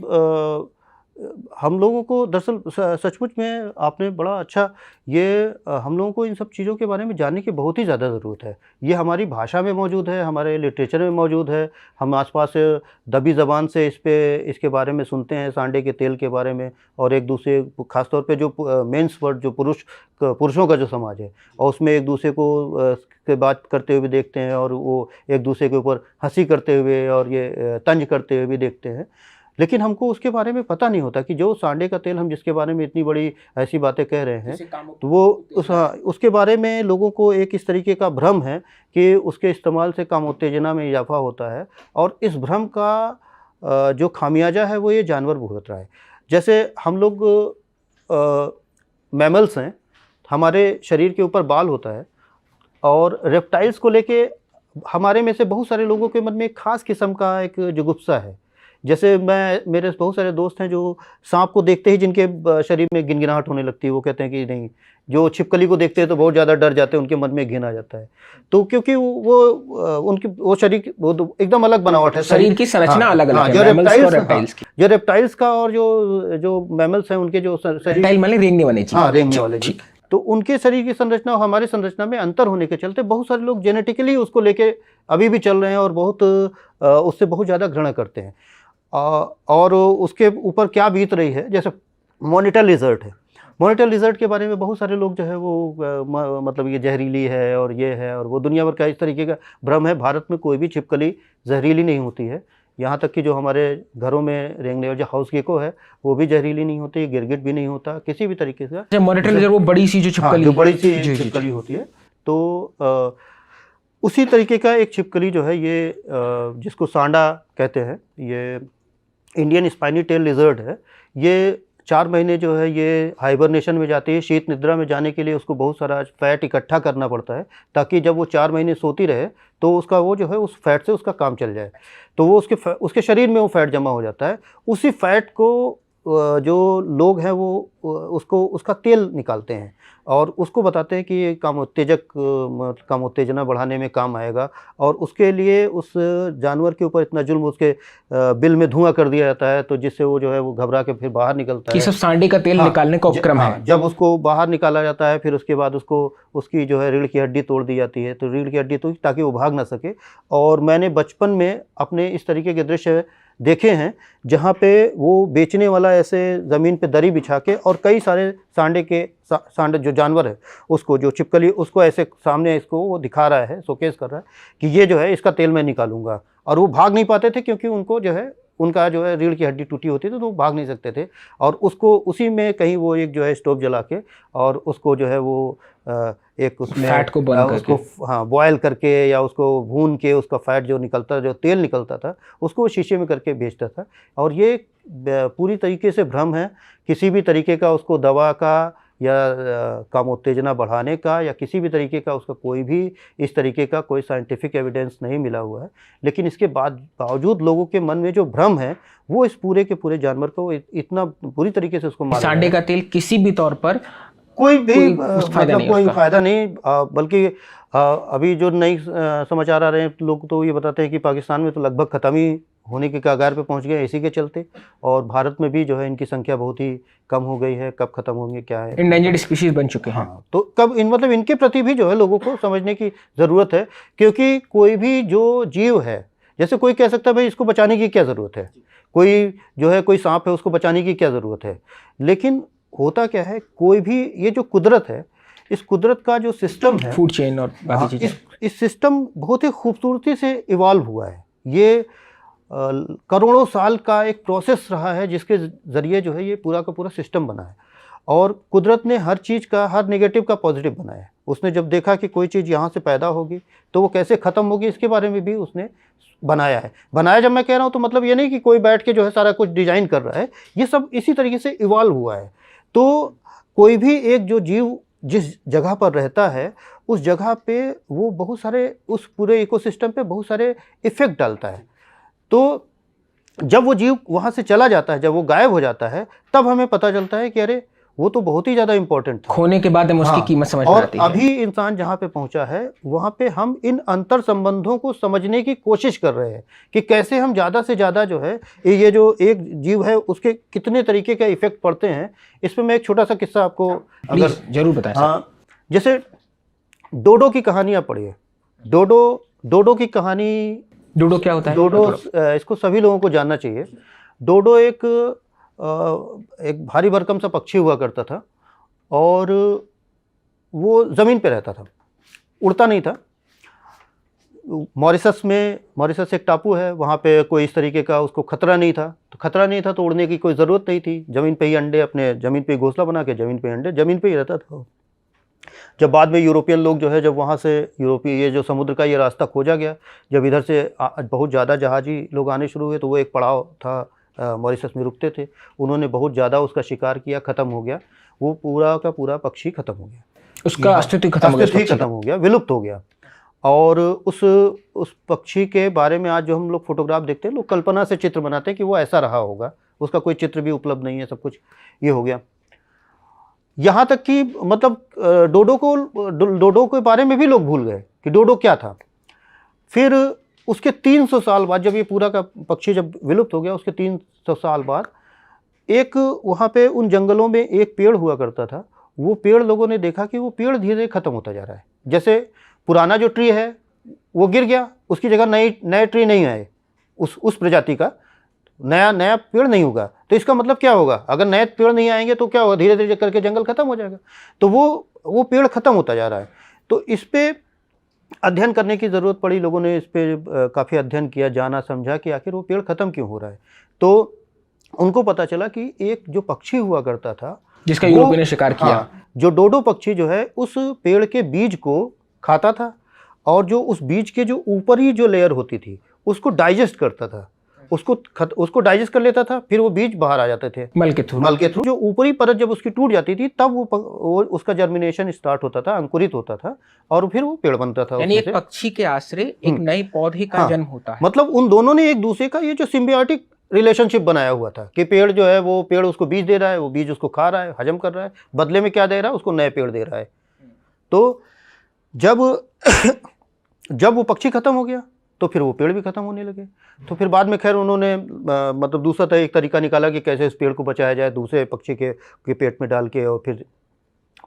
हम लोगों को दरअसल सचमुच में आपने बड़ा अच्छा हम लोगों को इन सब चीज़ों के बारे में जानने की बहुत ही ज़्यादा ज़रूरत है। ये हमारी भाषा में मौजूद है, हमारे लिटरेचर में मौजूद है। हम आसपास दबी ज़बान से इसके बारे में सुनते हैं, सांडे के तेल के बारे में, और एक दूसरे ख़ासतौर पे जो मेंस वर्ड जो पुरुषों का जो समाज है और उसमें एक दूसरे को के बात करते हुए देखते हैं और वो एक दूसरे के ऊपर हंसी करते हुए और ये तंज करते हुए भी देखते हैं। लेकिन हमको उसके बारे में पता नहीं होता कि जो सांडे का तेल हम जिसके बारे में इतनी बड़ी ऐसी बातें कह रहे हैं, तो वो उसके बारे में लोगों को एक इस तरीके का भ्रम है कि उसके इस्तेमाल से काम उत्तेजना में इजाफा होता है, और इस भ्रम का जो खामियाजा है वो ये जानवर भुगत रहा है। जैसे हम लोग मैमल्स हैं, हमारे शरीर के ऊपर बाल होता है, और रेप्टाइल्स को लेके हमारे में से बहुत सारे लोगों के मन में एक ख़ास किस्म का एक जुगुप्सा है। जैसे मेरे बहुत सारे दोस्त हैं जो सांप को देखते ही जिनके शरीर में गिनगिनाहट होने लगती है, वो कहते हैं कि नहीं, जो छिपकली को देखते हैं तो बहुत ज़्यादा डर जाते हैं, उनके मन में घिन आ जाता है। तो क्योंकि वो शरीर वो एकदम अलग बनावट है, शरीर की संरचना अलग अलग है। जो रेप्टाइल्स का और जो मैमल्स हैं उनके जो शरीर रेंगने वाले चीज़, हाँ रेंगने वाले चीज़, तो उनके शरीर की संरचना और हमारी संरचना में अंतर होने के चलते बहुत सारे लोग जेनेटिकली उसको लेके अभी भी चल रहे हैं और उससे बहुत ज़्यादा घृणा करते हैं। और उसके ऊपर क्या बीत रही है, जैसे मॉनिटर लिजर्ट है। मॉनिटर लिजर्ट के बारे में बहुत सारे लोग जो है वो मतलब ये जहरीली है और ये है और वो दुनिया भर का इस तरीके का भ्रम है। भारत में कोई भी छिपकली जहरीली नहीं होती है, यहाँ तक कि जो हमारे घरों में रेंगने वाले जो हाउस गेको है वो भी जहरीली नहीं होती, गिरगिट भी नहीं होता किसी भी तरीके से। मॉनिटर लेजर वो बड़ी सी जो छिपकली, जो बड़ी सी छिपकली होती है, तो उसी तरीके का एक छिपकली जो है ये जिसको सांडा कहते हैं, ये इंडियन स्पाइनी टेल लिजर्ड है। ये 4 महीने जो है ये हाइबरनेशन में जाती है, शीत निद्रा में जाने के लिए उसको बहुत सारा फैट इकट्ठा करना पड़ता है ताकि जब वो 4 महीने सोती रहे तो उसका वो जो है उस फैट से उसका काम चल जाए। तो वो उसके शरीर में वो फैट जमा हो जाता है। उसी फैट को जो लोग हैं वो उसको उसका तेल निकालते हैं और उसको बताते हैं कि ये काम उत्तेजना बढ़ाने में काम आएगा। और उसके लिए उस जानवर के ऊपर इतना जुल्म, उसके बिल में धुआं कर दिया जाता है तो जिससे वो जो है वो घबरा के फिर बाहर निकलता है। सब सांडे का तेल निकालने का उपक्रम है। जब उसको बाहर निकाला जाता है फिर उसके बाद उसको उसकी जो है रीढ़ की हड्डी तोड़ दी जाती है, तो रीढ़ की हड्डी तो ताकि वो भाग ना सके। और मैंने बचपन में अपने इस तरीके के दृश्य देखे हैं जहाँ पे वो बेचने वाला ऐसे ज़मीन पे दरी बिछा के और कई सारे सांडे जो जानवर है उसको, जो छिपकली, उसको ऐसे सामने इसको वो दिखा रहा है, शोकेस कर रहा है कि ये जो है इसका तेल मैं निकालूंगा। और वो भाग नहीं पाते थे क्योंकि उनको जो है उनका जो है रीढ़ की हड्डी टूटी होती थी तो वो भाग नहीं सकते थे। और उसको उसी में कहीं वो एक जो है स्टोव जला के और उसको जो है वो एक उसमें फैट को उसको बॉयल करके या उसको भून के उसका फैट जो निकलता, जो तेल निकलता था, उसको शीशे में करके बेचता था। और ये पूरी तरीके से भ्रम है, किसी भी तरीके का उसको दवा का या काम उत्तेजना बढ़ाने का या किसी भी तरीके का उसका कोई भी इस तरीके का कोई साइंटिफिक एविडेंस नहीं मिला हुआ है। लेकिन इसके बावजूद लोगों के मन में जो भ्रम है वो इस पूरे के पूरे जानवर को इतना बुरी तरीके से उसको मार, सांडे का तेल किसी भी तौर पर कोई फायदा नहीं, बल्कि अभी जो नई समाचार आ रहे हैं लोग तो ये बताते हैं कि पाकिस्तान में तो लगभग खत्म ही होने के कगार पे पहुंच गए इसी के चलते। और भारत में भी जो है इनकी संख्या बहुत ही कम हो गई है, कब खत्म होंगे क्या है, इंडेंजर्ड स्पीशीज बन चुके हैं। हाँ, तो कब मतलब इनके प्रति भी जो है लोगों को समझने की ज़रूरत है। क्योंकि कोई भी जो जीव है, जैसे कोई कह सकता है भाई इसको बचाने की क्या ज़रूरत है, कोई जो है कोई सांप है उसको बचाने की क्या ज़रूरत है, लेकिन होता क्या है, कोई भी ये जो कुदरत है, इस कुदरत का जो सिस्टम है, फूड चेन और बाकी चीज़ें, इस सिस्टम बहुत ही खूबसूरती से इवॉल्व हुआ है। ये करोड़ों साल का एक प्रोसेस रहा है जिसके ज़रिए जो है ये पूरा का पूरा सिस्टम बना है। और कुदरत ने हर चीज़ का, हर नेगेटिव का पॉजिटिव बनाया है। उसने जब देखा कि कोई चीज़ यहाँ से पैदा होगी तो वो कैसे ख़त्म होगी, इसके बारे में भी उसने बनाया है। बनाया जब मैं कह रहा हूँ तो मतलब ये नहीं कि कोई बैठ के जो है सारा कुछ डिज़ाइन कर रहा है, ये सब इसी तरीके से इवॉल्व हुआ है। तो कोई भी एक जो जीव जिस जगह पर रहता है उस जगह पे वो बहुत सारे, उस पूरे इकोसिस्टम पे बहुत सारे इफ़ेक्ट डालता है। तो जब वो जीव वहाँ से चला जाता है, जब वो गायब हो जाता है, तब हमें पता चलता है कि अरे वो तो बहुत ही ज़्यादा इम्पोर्टेंट था। खोने के बाद हमें उसकी कीमत समझ में आती है। और अभी इंसान जहाँ पे पहुँचा है वहाँ पे हम इन अंतर संबंधों को समझने की कोशिश कर रहे हैं कि कैसे हम ज़्यादा से ज़्यादा जो है ये जो एक जीव है उसके कितने तरीके का इफेक्ट पड़ते हैं। इस पर मैं एक छोटा सा किस्सा आपको अगर जरूर बताएं। हाँ, जैसे डोडो की कहानी आप पढ़िए। डोडो की कहानी, डोडो क्या होता है? डोडो इसको सभी लोगों को जानना चाहिए। डोडो एक भारी भरकम सा पक्षी हुआ करता था और वो ज़मीन पे रहता था, उड़ता नहीं था। मॉरिशस एक टापू है, वहाँ पे कोई इस तरीके का उसको खतरा नहीं था, तो उड़ने की कोई ज़रूरत नहीं थी। ज़मीन पे ही अंडे, अपने ज़मीन पे ही घोंसला बना के ज़मीन पे अंडे, ज़मीन पे ही रहता था। जब बाद में यूरोपियन लोग जो है, जब वहाँ से यूरोपीय ये जो समुद्र का ये रास्ता खोजा गया, जब इधर से बहुत ज़्यादा जहाजी लोग आने शुरू हुए तो वो एक पड़ाव था, मॉरिशस में रुकते थे। उन्होंने बहुत ज़्यादा उसका शिकार किया, ख़त्म हो गया वो पूरा का पूरा पक्षी, ख़त्म हो गया, उसका अस्तित्व खत्म हो गया, विलुप्त हो गया। और उस पक्षी के बारे में आज जो हम लोग फोटोग्राफ देखते हैं, लोग कल्पना से चित्र बनाते हैं कि वो ऐसा रहा होगा, उसका कोई चित्र भी उपलब्ध नहीं है, सब कुछ ये हो गया। यहाँ तक कि मतलब डोडो के बारे में भी लोग भूल गए कि डोडो क्या था। फिर उसके 300 साल बाद, जब ये पूरा का पक्षी जब विलुप्त हो गया, उसके 300 साल बाद एक वहाँ पे उन जंगलों में एक पेड़ हुआ करता था। वो पेड़ लोगों ने देखा कि वो पेड़ धीरे धीरे ख़त्म होता जा रहा है। जैसे पुराना जो ट्री है वो गिर गया, उसकी जगह नए ट्री नहीं आए, उस प्रजाति का नया पेड़ नहीं होगा। तो इसका मतलब क्या होगा, अगर नए पेड़ नहीं आएंगे तो क्या होगा, धीरे धीरे करके जंगल ख़त्म हो जाएगा। तो वो पेड़ ख़त्म होता जा रहा है। तो इस पे अध्ययन करने की ज़रूरत पड़ी, लोगों ने इस पे काफ़ी अध्ययन किया, जाना समझा कि आखिर वो पेड़ ख़त्म क्यों हो रहा है। तो उनको पता चला कि एक जो पक्षी हुआ करता था, जिसका वो यूरोपियन ने शिकार किया। हाँ, जो डोडो पक्षी जो है उस पेड़ के बीज को खाता था और जो उस बीज के जो ऊपरी जो लेयर होती थी उसको डाइजेस्ट करता था, उसको डाइजेस्ट कर लेता था, फिर वो बीज बाहर आ जाते थे मल के थ्रू। जो ऊपरी परत जब उसकी टूट जाती थी तब वो उसका जर्मिनेशन स्टार्ट होता था, अंकुरित होता था और फिर वो पेड़ बनता था। यानी एक पक्षी के आश्रय एक नए पौधे का जन्म होता है। मतलब उन दोनों ने एक दूसरे का ये जो सिम्बियोटिक रिलेशनशिप बनाया हुआ था कि पेड़ जो है वो पेड़ उसको बीज दे रहा है, वो बीज उसको खा रहा है, हजम कर रहा है, बदले में क्या दे रहा है, उसको नए पेड़ दे रहा है। तो जब जब वो पक्षी खत्म हो गया तो फिर वो पेड़ भी खत्म होने लगे। तो फिर बाद में खैर उन्होंने मतलब दूसरा एक तरीका निकाला कि कैसे इस पेड़ को बचाया जाए, दूसरे पक्षी के पेट में डाल के। और फिर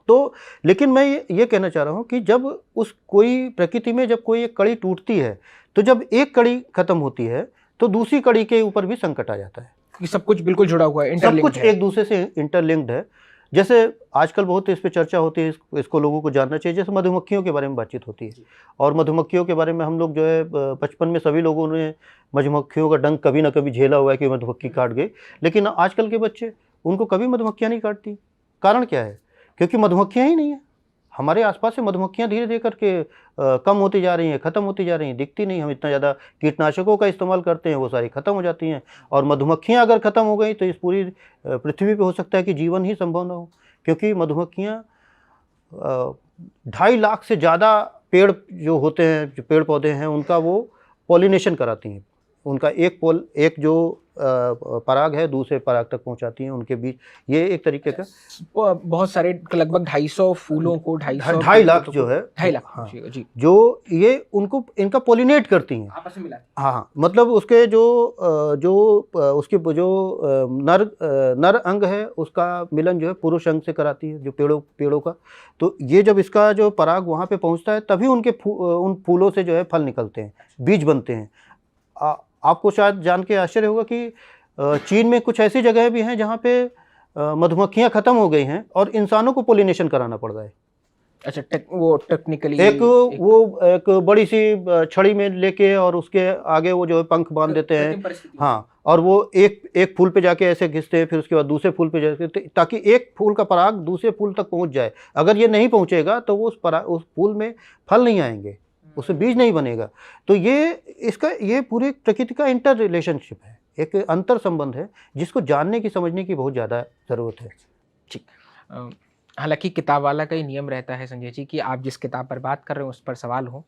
तो लेकिन मैं ये कहना चाह रहा हूँ कि जब कोई प्रकृति में जब कोई एक कड़ी टूटती है तो जब एक कड़ी खत्म होती है तो दूसरी कड़ी के ऊपर भी संकट आ जाता है। कि सब कुछ बिल्कुल जुड़ा हुआ है, सब कुछ एक दूसरे से इंटरलिंक्ड है। जैसे आजकल बहुत इस पे चर्चा होती है, इसको लोगों को जानना चाहिए। जैसे मधुमक्खियों के बारे में बातचीत होती है और मधुमक्खियों के बारे में हम लोग जो है बचपन में सभी लोगों ने मधुमक्खियों का डंक कभी ना कभी झेला हुआ है कि मधुमक्खी काट गई, लेकिन आजकल के बच्चे उनको कभी मधुमक्खियाँ नहीं काटती। कारण क्या है? क्योंकि मधुमक्खियाँ ही नहीं है। हमारे आसपास से मधुमक्खियाँ धीरे धीरे करके कम होती जा रही हैं, ख़त्म होती जा रही हैं, दिखती नहीं। हम इतना ज़्यादा कीटनाशकों का इस्तेमाल करते हैं, वो सारी ख़त्म हो जाती हैं। और मधुमक्खियाँ अगर ख़त्म हो गई तो इस पूरी पृथ्वी पे हो सकता है कि जीवन ही संभव ना हो, क्योंकि मधुमक्खियाँ 2.5 लाख से ज़्यादा पेड़ जो होते हैं, जो पेड़ पौधे हैं, उनका वो पॉलिनेशन कराती हैं। उनका एक जो पराग है दूसरे पराग तक पहुंचाती हैं, उनके बीच ये एक तरीके का बहुत सारे लगभग 250 फूलों को 2.5 लाख जो है 2.5 लाख हाँ, जी, जो ये उनको इनका पॉलिनेट करती हैं, आपस में मिलाती हैं। हाँ, मतलब उसके उसके जो नर अंग है उसका मिलन जो है पुरुष अंग से कराती है, जो पेड़ों का। तो ये जब इसका जो पराग वहाँ पे पहुँचता है तभी उन फूलों से जो है फल निकलते हैं, बीज बनते हैं। आपको शायद जान के आश्चर्य होगा कि चीन में कुछ ऐसी जगह भी हैं जहाँ पे मधुमक्खियाँ ख़त्म हो गई हैं और इंसानों को पोलिनेशन कराना पड़ रहा है। अच्छा, वो टेक्निकली एक बड़ी सी छड़ी में लेके और उसके आगे वो जो है पंख बांध देते हैं, हाँ, और वो एक फूल पे जाके ऐसे घिसते हैं, फिर उसके बाद दूसरे फूल पे जाके, ताकि एक फूल का पराग दूसरे फूल तक पहुंच जाए। अगर ये नहीं पहुंचेगा तो वो उस फूल में फल नहीं आएंगे, उससे बीज नहीं बनेगा। तो ये पूरे प्रकृति का इंटर रिलेशनशिप है, एक अंतर संबंध है जिसको जानने की समझने की बहुत ज़्यादा ज़रूरत है। ठीक। हालांकि किताब वाला का ही नियम रहता है संजय जी कि आप जिस किताब पर बात कर रहे हो उस पर सवाल हो।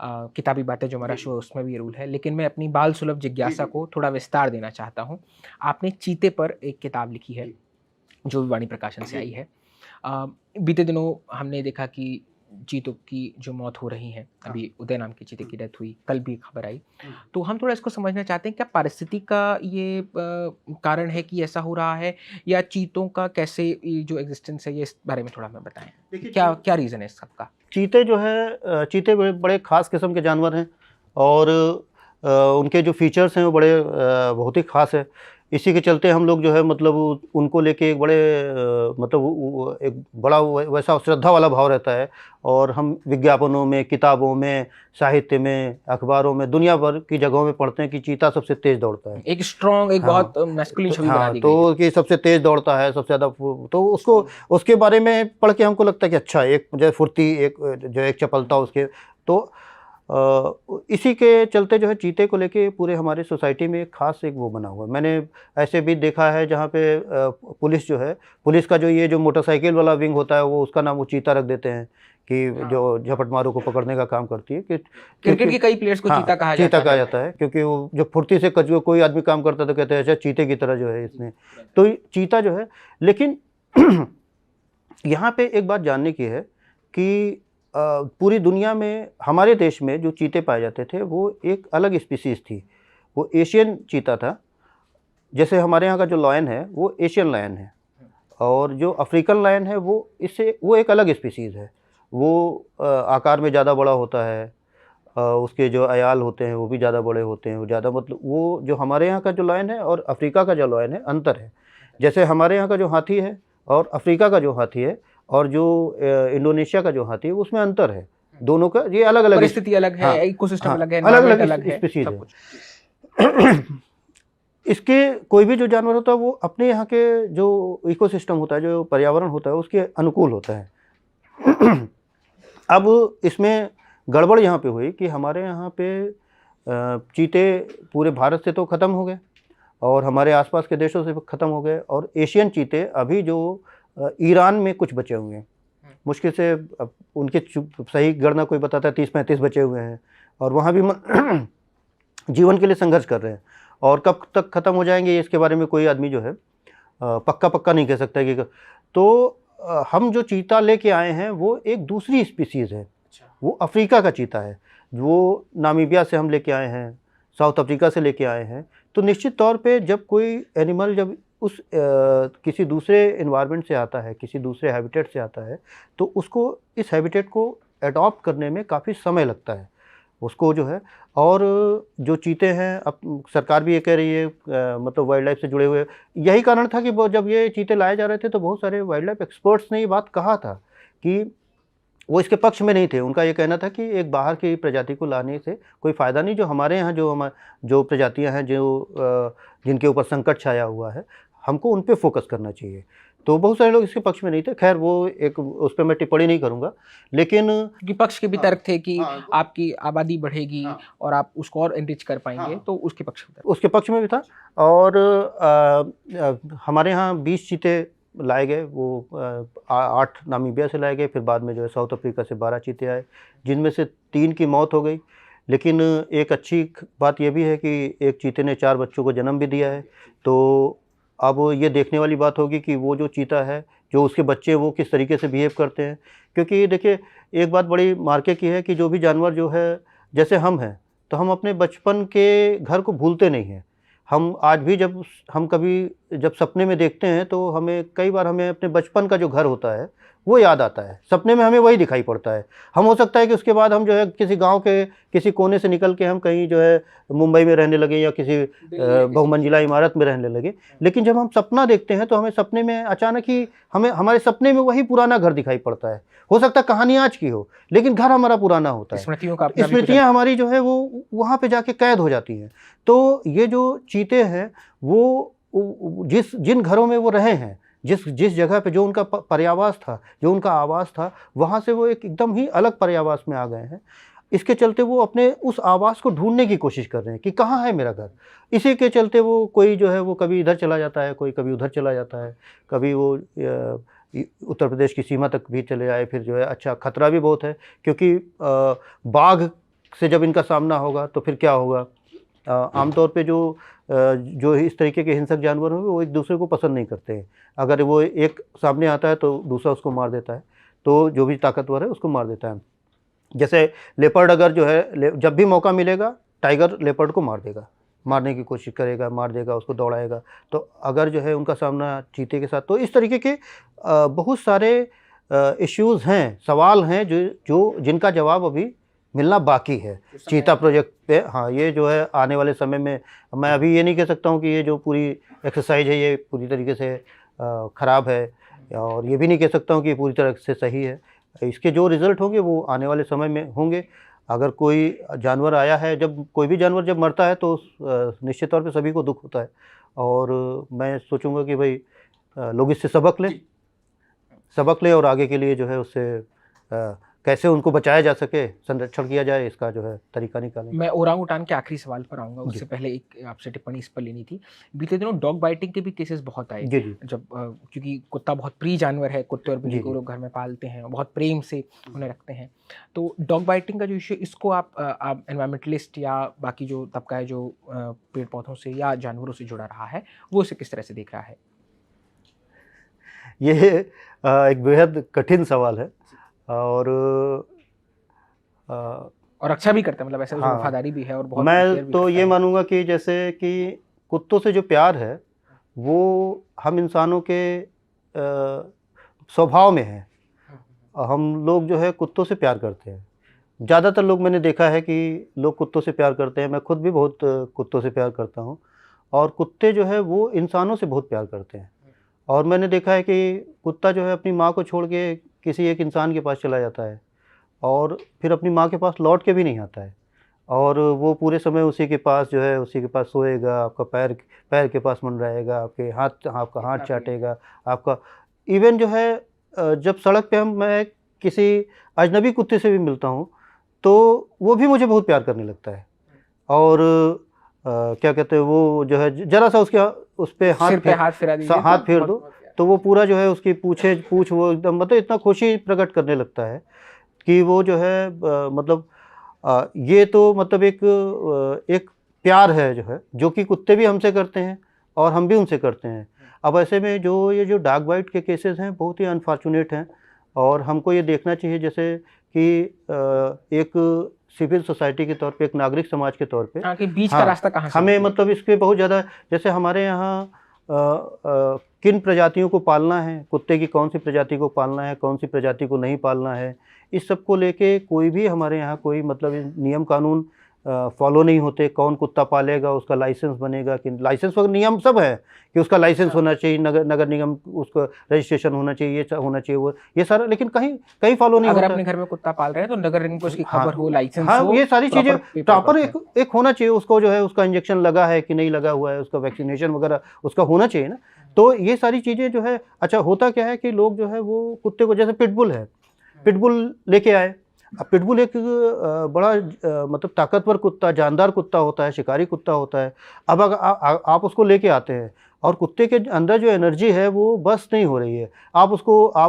किताबी बातें जो हमारा शो है उसमें भी ये रूल है, लेकिन मैं अपनी बाल सुलभ जिज्ञासा को थोड़ा विस्तार देना चाहता हूँ। आपने चीते पर एक किताब लिखी है जो वाणी प्रकाशन से आई है। बीते दिनों हमने देखा कि चीतों की जो मौत हो रही है, अभी उदय नाम के चीते की डेथ हुई, कल भी खबर आई। तो हम थोड़ा इसको समझना चाहते हैं, क्या पारिस्थितिक का ये कारण है कि ऐसा हो रहा है, या चीतों का कैसे ये जो एग्जिस्टेंस है, ये इस बारे में थोड़ा हमें बताएं। क्या रीज़न है इस सबका? चीते जो है, चीते बड़े ख़ास किस्म के जानवर हैं और उनके जो फीचर्स हैं वो बड़े बहुत ही ख़ास है। इसी के चलते हम लोग जो है मतलब उनको लेके एक बड़े मतलब एक बड़ा वैसा श्रद्धा वाला भाव रहता है। और हम विज्ञापनों में, किताबों में, साहित्य में, अखबारों में, दुनिया भर की जगहों में पढ़ते हैं कि चीता सबसे तेज़ दौड़ता है। एक स्ट्रॉन्ग, एक बहुत मैस्कुलिन छवि बना दी गई है। तो कि सबसे तेज़ दौड़ता है, सबसे ज़्यादा, तो उसके बारे में पढ़ के हमको लगता है कि अच्छा, एक जो फुर्ती, एक चपलता उसके। तो इसी के चलते जो है चीते को लेके पूरे हमारे सोसाइटी में एक खास वो बना हुआ है। मैंने ऐसे भी देखा है जहाँ पे पुलिस का जो ये जो मोटरसाइकिल वाला विंग होता है वो उसका नाम वो चीता रख देते हैं कि जो झपटमारों को पकड़ने का काम करती है। कि क्रिकेट के कई प्लेयर्स को चीता कहा जाता है क्योंकि वो जो फुर्ती से कोई आदमी काम करता तो कहते हैं अच्छा चीते की तरह जो है इसने। तो चीता जो है, लेकिन यहाँ पे एक बात जानने की है कि पूरी दुनिया में, हमारे देश में जो चीते पाए जाते थे वो एक अलग स्पीसीज़ थी, वो एशियन चीता था। जैसे हमारे यहाँ का जो लायन है वो एशियन लायन है, और जो अफ्रीकन लायन है वो एक अलग स्पीसीज़ है। वो आकार में ज़्यादा बड़ा होता है, उसके जो अयाल होते हैं वो भी ज़्यादा बड़े होते हैं, वो ज़्यादा, मतलब वो जो हमारे यहाँ का जो लायन है और अफ्रीका का जो लायन है अंतर है। जैसे हमारे यहाँ का जो हाथी है और अफ्रीका का जो हाथी है और जो इंडोनेशिया का जो हाथी है उसमें अंतर है। दोनों का ये अलग अलग परिस्थिति अलग है, हाँ, इकोसिस्टम अलग है, अलग environment अलग है, स्पीशीज सब है। कुछ। इसके कोई भी जो जानवर होता है वो अपने यहाँ के जो इकोसिस्टम होता है, जो पर्यावरण होता है, उसके अनुकूल होता है। अब इसमें गड़बड़ यहाँ पे हुई कि हमारे यहाँ पे चीते पूरे भारत से तो ख़त्म हो गए और हमारे आसपास के देशों से ख़त्म हो गए, और एशियन चीते अभी जो ईरान में कुछ बचे हुए हैं, मुश्किल से अब उनके सही गणना कोई बताता है 30-35 बचे हुए हैं, और वहाँ भी जीवन के लिए संघर्ष कर रहे हैं। और कब तक ख़त्म हो जाएंगे इसके बारे में कोई आदमी जो है पक्का नहीं कह सकता कि तो हम जो चीता लेके आए हैं वो एक दूसरी स्पीसीज़ है। वो अफ्रीका का चीता है, वो नामीबिया से हम लेके आए हैं, साउथ अफ्रीका से लेके आए हैं। तो निश्चित तौर पे जब कोई एनिमल जब उस किसी दूसरे एनवायरनमेंट से आता है, किसी दूसरे हैबिटेट से आता है, तो उसको इस हैबिटेट को एडॉप्ट करने में काफ़ी समय लगता है उसको जो है। और जो चीते हैं, अब सरकार भी ये कह रही है, मतलब वाइल्ड लाइफ से जुड़े हुए, यही कारण था कि जब ये चीते लाए जा रहे थे तो बहुत सारे वाइल्ड लाइफ एक्सपर्ट्स ने ये बात कहा था कि वो इसके पक्ष में नहीं थे। उनका ये कहना था कि एक बाहर की प्रजाति को लाने से कोई फ़ायदा नहीं, जो हमारे यहाँ जो प्रजातियाँ हैं, जो जिनके ऊपर संकट छाया हुआ है, हमको उन पे फोकस करना चाहिए। तो बहुत सारे लोग इसके पक्ष में नहीं थे। खैर वो एक उस पर मैं टिप्पणी नहीं करूँगा, लेकिन विपक्ष के भी तर्क थे कि हाँ, आपकी आबादी बढ़ेगी और आप उसको और एनरिच कर पाएंगे, तो उसके पक्ष में भी था। और हमारे यहाँ 20 चीते लाए गए, वो 8 नामीबिया से लाए गए, फिर बाद में जो है साउथ अफ्रीका से 12 चीते आए, जिनमें से 3 की मौत हो गई। लेकिन एक अच्छी बात यह भी है कि एक चीते ने 4 बच्चों को जन्म भी दिया है। तो अब ये देखने वाली बात होगी कि वो जो चीता है, जो उसके बच्चे, वो किस तरीके से बिहेव करते हैं। क्योंकि देखिए, एक बात बड़ी मार्के की है कि जो भी जानवर जो है, जैसे हम हैं, तो हम अपने बचपन के घर को भूलते नहीं हैं। हम आज भी जब सपने में देखते हैं तो हमें कई बार हमें अपने बचपन का जो घर होता है वो याद आता है, सपने में हमें वही दिखाई पड़ता है। हम हो सकता है कि उसके बाद हम जो है किसी गांव के किसी कोने से निकल के हम कहीं जो है मुंबई में रहने लगे या किसी बहुमंजिला इमारत में रहने लगे, लेकिन जब हम सपना देखते हैं तो हमें सपने में अचानक ही हमारे सपने में वही पुराना घर दिखाई पड़ता है। हो सकता है कहानी आज की हो, लेकिन घर हमारा पुराना होता है। स्मृतियाँ हमारी जो है वो वहाँ पे जाके कैद हो जाती हैं। तो ये जो चीते हैं वो जिन घरों में वो रहे हैं, जिस जगह पे जो उनका पर्यावास था, जो उनका आवास था, वहाँ से वो एक एकदम ही अलग पर्यावास में आ गए हैं। इसके चलते वो अपने उस आवास को ढूंढने की कोशिश कर रहे हैं कि कहाँ है मेरा घर। इसी के चलते वो कोई जो है वो कभी इधर चला जाता है, कोई कभी उधर चला जाता है, कभी वो उत्तर प्रदेश की सीमा तक भी चले आए। फिर जो है अच्छा खतरा भी बहुत है, क्योंकि बाघ से जब इनका सामना होगा तो फिर क्या होगा। आमतौर पे जो इस तरीके के हिंसक जानवर होंगे वो एक दूसरे को पसंद नहीं करते हैं। अगर वो एक सामने आता है तो दूसरा उसको मार देता है, तो जो भी ताकतवर है उसको मार देता है। जैसे लेपर्ड, अगर जो है जब भी मौका मिलेगा टाइगर लेपर्ड को मार देगा, मारने की कोशिश करेगा, मार देगा, उसको दौड़ाएगा। तो अगर जो है उनका सामना चीते के साथ, तो इस तरीके के बहुत सारे इश्यूज़ हैं, सवाल हैं जिनका जवाब अभी मिलना बाकी है चीता प्रोजेक्ट पे। हाँ, ये जो है आने वाले समय में, मैं अभी ये नहीं कह सकता हूँ कि ये जो पूरी एक्सरसाइज है ये पूरी तरीके से ख़राब है, और ये भी नहीं कह सकता हूँ कि ये पूरी तरह से सही है। इसके जो रिज़ल्ट होंगे वो आने वाले समय में होंगे। अगर कोई जानवर आया है, जब कोई भी जानवर जब मरता है तो निश्चित तौर पे सभी को दुख होता है, और मैं सोचूंगा कि भाई लोग इससे सबक लें और आगे के लिए जो है उससे कैसे उनको बचाया जा सके, संरक्षण किया जाए, इसका जो है तरीका निकालें। मैं ओरांगउटान के आखिरी सवाल पर आऊँगा, उससे पहले एक आपसे टिप्पणी इस पर लेनी थी। बीते दिनों डॉग बाइटिंग के भी केसेस बहुत आए, जब क्योंकि कुत्ता बहुत प्रिय जानवर है, कुत्ते और बिल्ली को लोग घर में पालते हैं, बहुत प्रेम से उन्हें रखते हैं। तो डॉग बाइटिंग का जो इशू, इसको आप एनवायरमेंटलिस्ट या बाकी जो तबका है जो पेड़ पौधों से या जानवरों से जुड़ा रहा है, वो इसे किस तरह से देख रहा है? ये एक बेहद कठिन सवाल है, और अच्छा भी करते हैं, मतलब ऐसे वफादारी भी है और बहुत। मैं तो ये मानूंगा कि जैसे कि कुत्तों से जो प्यार है वो हम इंसानों के स्वभाव में है। हम लोग जो है कुत्तों से प्यार करते हैं। ज़्यादातर लोग, मैंने देखा है कि लोग कुत्तों से प्यार करते हैं। मैं खुद भी बहुत कुत्तों से प्यार करता हूँ, और कुत्ते जो है वो इंसानों से बहुत प्यार करते हैं। और मैंने देखा है कि कुत्ता जो है अपनी माँ को छोड़ के किसी एक इंसान के पास चला जाता है, और फिर अपनी माँ के पास लौट के भी नहीं आता है, और वो पूरे समय उसी के पास जो है उसी के पास सोएगा, आपका पैर पैर के पास मंडराएगा, आपका हाथ चाटेगा, आपका इवन जो है जब सड़क पे मैं किसी अजनबी कुत्ते से भी मिलता हूँ तो वो भी मुझे बहुत प्यार करने लगता है, और क्या कहते हैं वो जो है जरा सा उसके उस पे सिर पे हाथ फिरा दीजिए हाथ तो फेर बहुत- दो बहुत प्यारा। तो वो पूरा जो है उसकी पूछ वो एकदम मतलब इतना खुशी प्रकट करने लगता है कि वो जो है मतलब ये तो मतलब एक प्यार है जो है, जो कि कुत्ते भी हमसे करते हैं और हम भी उनसे करते हैं। अब ऐसे में ये जो डॉग बाइट के केसेस हैं बहुत ही अनफॉर्चुनेट हैं, और हमको ये देखना चाहिए जैसे कि एक सिविल सोसाइटी के तौर पे, एक नागरिक समाज के तौर पे, हाँ, कि बीच का हाँ, रास्ता कहाँ से हमें निकले? मतलब इस पे बहुत ज़्यादा, जैसे हमारे यहाँ किन प्रजातियों को पालना है, कुत्ते की कौन सी प्रजाति को पालना है, कौन सी प्रजाति को नहीं पालना है, इस सब को लेके कोई भी हमारे यहाँ कोई मतलब नियम कानून फॉलो नहीं होते। कौन कुत्ता पालेगा, उसका लाइसेंस बनेगा कि लाइसेंस वगैरह नियम सब है कि उसका लाइसेंस होना चाहिए, नगर निगम उसका रजिस्ट्रेशन होना चाहिए, ये सब होना चाहिए, वो ये सारा, लेकिन कहीं फॉलो नहीं अगर होता। अपने घर में कुत्ता पाल रहे हैं तो नगर निगम को उसकी हाँ, खबर हो, लाइसेंस हाँ, हो, ये सारी चीज़ें प्रॉपर प्रॉपर पेपर एक होना चाहिए, उसको जो है उसका इंजेक्शन लगा है कि नहीं लगा हुआ है, उसका वैक्सीनेशन वगैरह उसका होना चाहिए ना। तो ये सारी चीज़ें जो है, अच्छा होता क्या है कि लोग जो है वो कुत्ते को, जैसे पिटबुल है, पिटबुल लेके आए। अब पिटबुल एक बड़ा मतलब ताकतवर कुत्ता, जानदार कुत्ता होता है, शिकारी कुत्ता होता है। अब अगर आप उसको लेके आते हैं और कुत्ते के अंदर जो एनर्जी है वो बस नहीं हो रही है, आप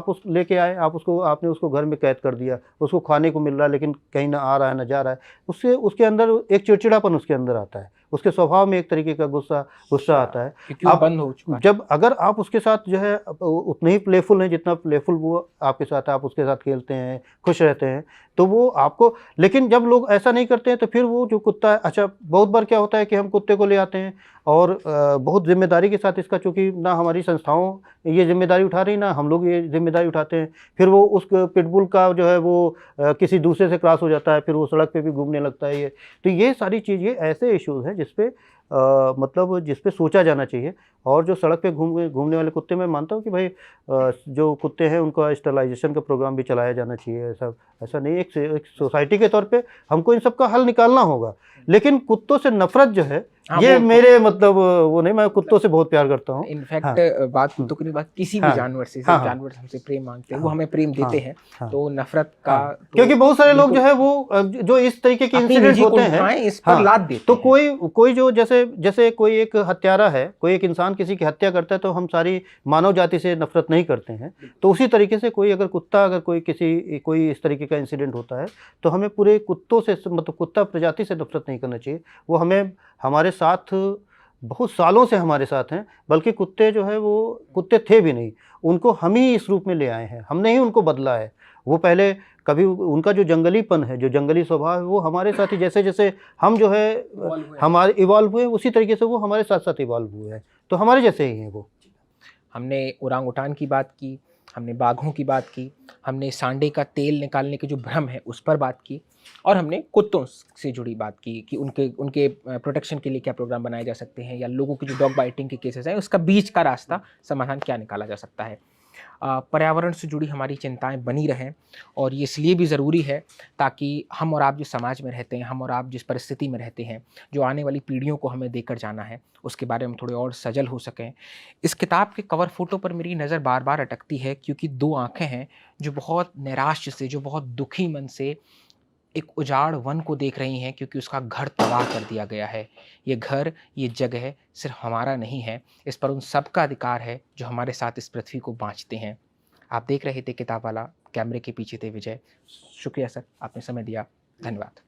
उस लेके आए, आपने उसको घर में कैद कर दिया, उसको खाने को मिल रहा है लेकिन कहीं ना आ रहा है ना जा रहा है, उससे उसके अंदर एक चिड़चिड़ापन उसके अंदर आता है, उसके स्वभाव में एक तरीके का गुस्सा आता है। क्योंकि वो आप बंद हो चुका है। जब अगर आप उसके साथ जो है उतने ही प्लेफुल हैं जितना प्लेफुल वो आपके साथ, आप उसके साथ खेलते हैं, खुश रहते हैं, तो वो आपको, लेकिन जब लोग ऐसा नहीं करते हैं तो फिर वो जो कुत्ता है, अच्छा बहुत बार क्या होता है कि हम कुत्ते को ले आते हैं और बहुत ज़िम्मेदारी के साथ इसका, चूँकि ना हमारी संस्थाओं ये ज़िम्मेदारी उठा रही, ना हम लोग ये ज़िम्मेदारी उठाते हैं, फिर वो उस पिटबुल का जो है वो किसी दूसरे से क्रॉस हो जाता है, फिर वो सड़क पे भी घूमने लगता है ये। तो ये सारी चीज़, ये ऐसे इश्यूज़ हैं जिस पे मतलब जिस पे सोचा जाना चाहिए। और जो सड़क पे घूमने वाले कुत्ते, मैं मानता हूँ कि भाई जो कुत्ते हैं उनका स्टरलाइजेशन का प्रोग्राम भी चलाया जाना चाहिए। ऐसा नहीं, एक सोसाइटी के तौर पे हमको इन सब का हल निकालना होगा, लेकिन कुत्तों से नफरत जो है, हाँ, ये वो तो मेरे मतलब वो नहीं, मैं कुत्तों से बहुत प्यार करता हूँ। इनफैक्ट हाँ, बात कुत्तों की नहीं, बात किसी भी हाँ, जानवर से, हाँ, हाँ, जानवर हमसे प्रेम मांगते हैं, वो हाँ, हमें प्रेम हाँ, देते हैं, हाँ, तो नफरत का हाँ, तो क्योंकि बहुत सारे लोग जो बिल्कुल है वो जो इस तरीके के अपनी इंसिडेंट निजी होते हैं, कुंठाएं इस पर हाँ, लाद देते तो हैं। कोई जो जैसे कोई एक हत्यारा है, कोई एक इंसान किसी की हत्या करता है तो हम सारी मानव जाति से नफरत नहीं करते हैं। तो उसी तरीके से कोई कोई इस तरीके का इंसिडेंट होता है तो हमें पूरे कुत्तों से, मतलब कुत्ता प्रजाति से नफरत नहीं करना चाहिए। वो हमें हमारे साथ बहुत सालों से हमारे साथ हैं, बल्कि कुत्ते जो है वो कुत्ते थे भी नहीं, उनको हम ही इस रूप में ले आए हैं, हमने ही उनको बदला है। वो पहले कभी उनका जो जंगलीपन है, जो जंगली स्वभाव है, वो हमारे साथ ही, जैसे जैसे हम जो है हमारे इवॉल्व हुए, उसी तरीके से वो हमारे साथ साथ इवॉल्व हुए हैं, तो हमारे जैसे ही हैं वो। हमने ओरांग की बात की, हमने बाघों की बात की, हमने सांडे का तेल निकालने के जो भ्रम है उस पर बात की, और हमने कुत्तों से जुड़ी बात की कि उनके प्रोटेक्शन के लिए क्या प्रोग्राम बनाए जा सकते हैं, या लोगों की जो डॉग बाइटिंग के केसेस हैं उसका बीच का रास्ता समाधान क्या निकाला जा सकता है। पर्यावरण से जुड़ी हमारी चिंताएं बनी रहें, और ये इसलिए भी ज़रूरी है ताकि हम और आप जिस समाज में रहते हैं, हम और आप जिस परिस्थिति में रहते हैं, जो आने वाली पीढ़ियों को हमें देकर जाना है, उसके बारे में थोड़े और सजल हो सकें। इस किताब के कवर फ़ोटो पर मेरी नज़र बार बार अटकती है, क्योंकि दो आँखें हैं जो बहुत नैराश्य से, जो बहुत दुखी मन से एक उजाड़ वन को देख रही हैं, क्योंकि उसका घर तबाह कर दिया गया है। ये घर, ये जगह सिर्फ हमारा नहीं है, इस पर उन सब का अधिकार है जो हमारे साथ इस पृथ्वी को बाँचते हैं। आप देख रहे थे किताब वाला, कैमरे के पीछे थे विजय। शुक्रिया सर, आपने समय दिया। धन्यवाद।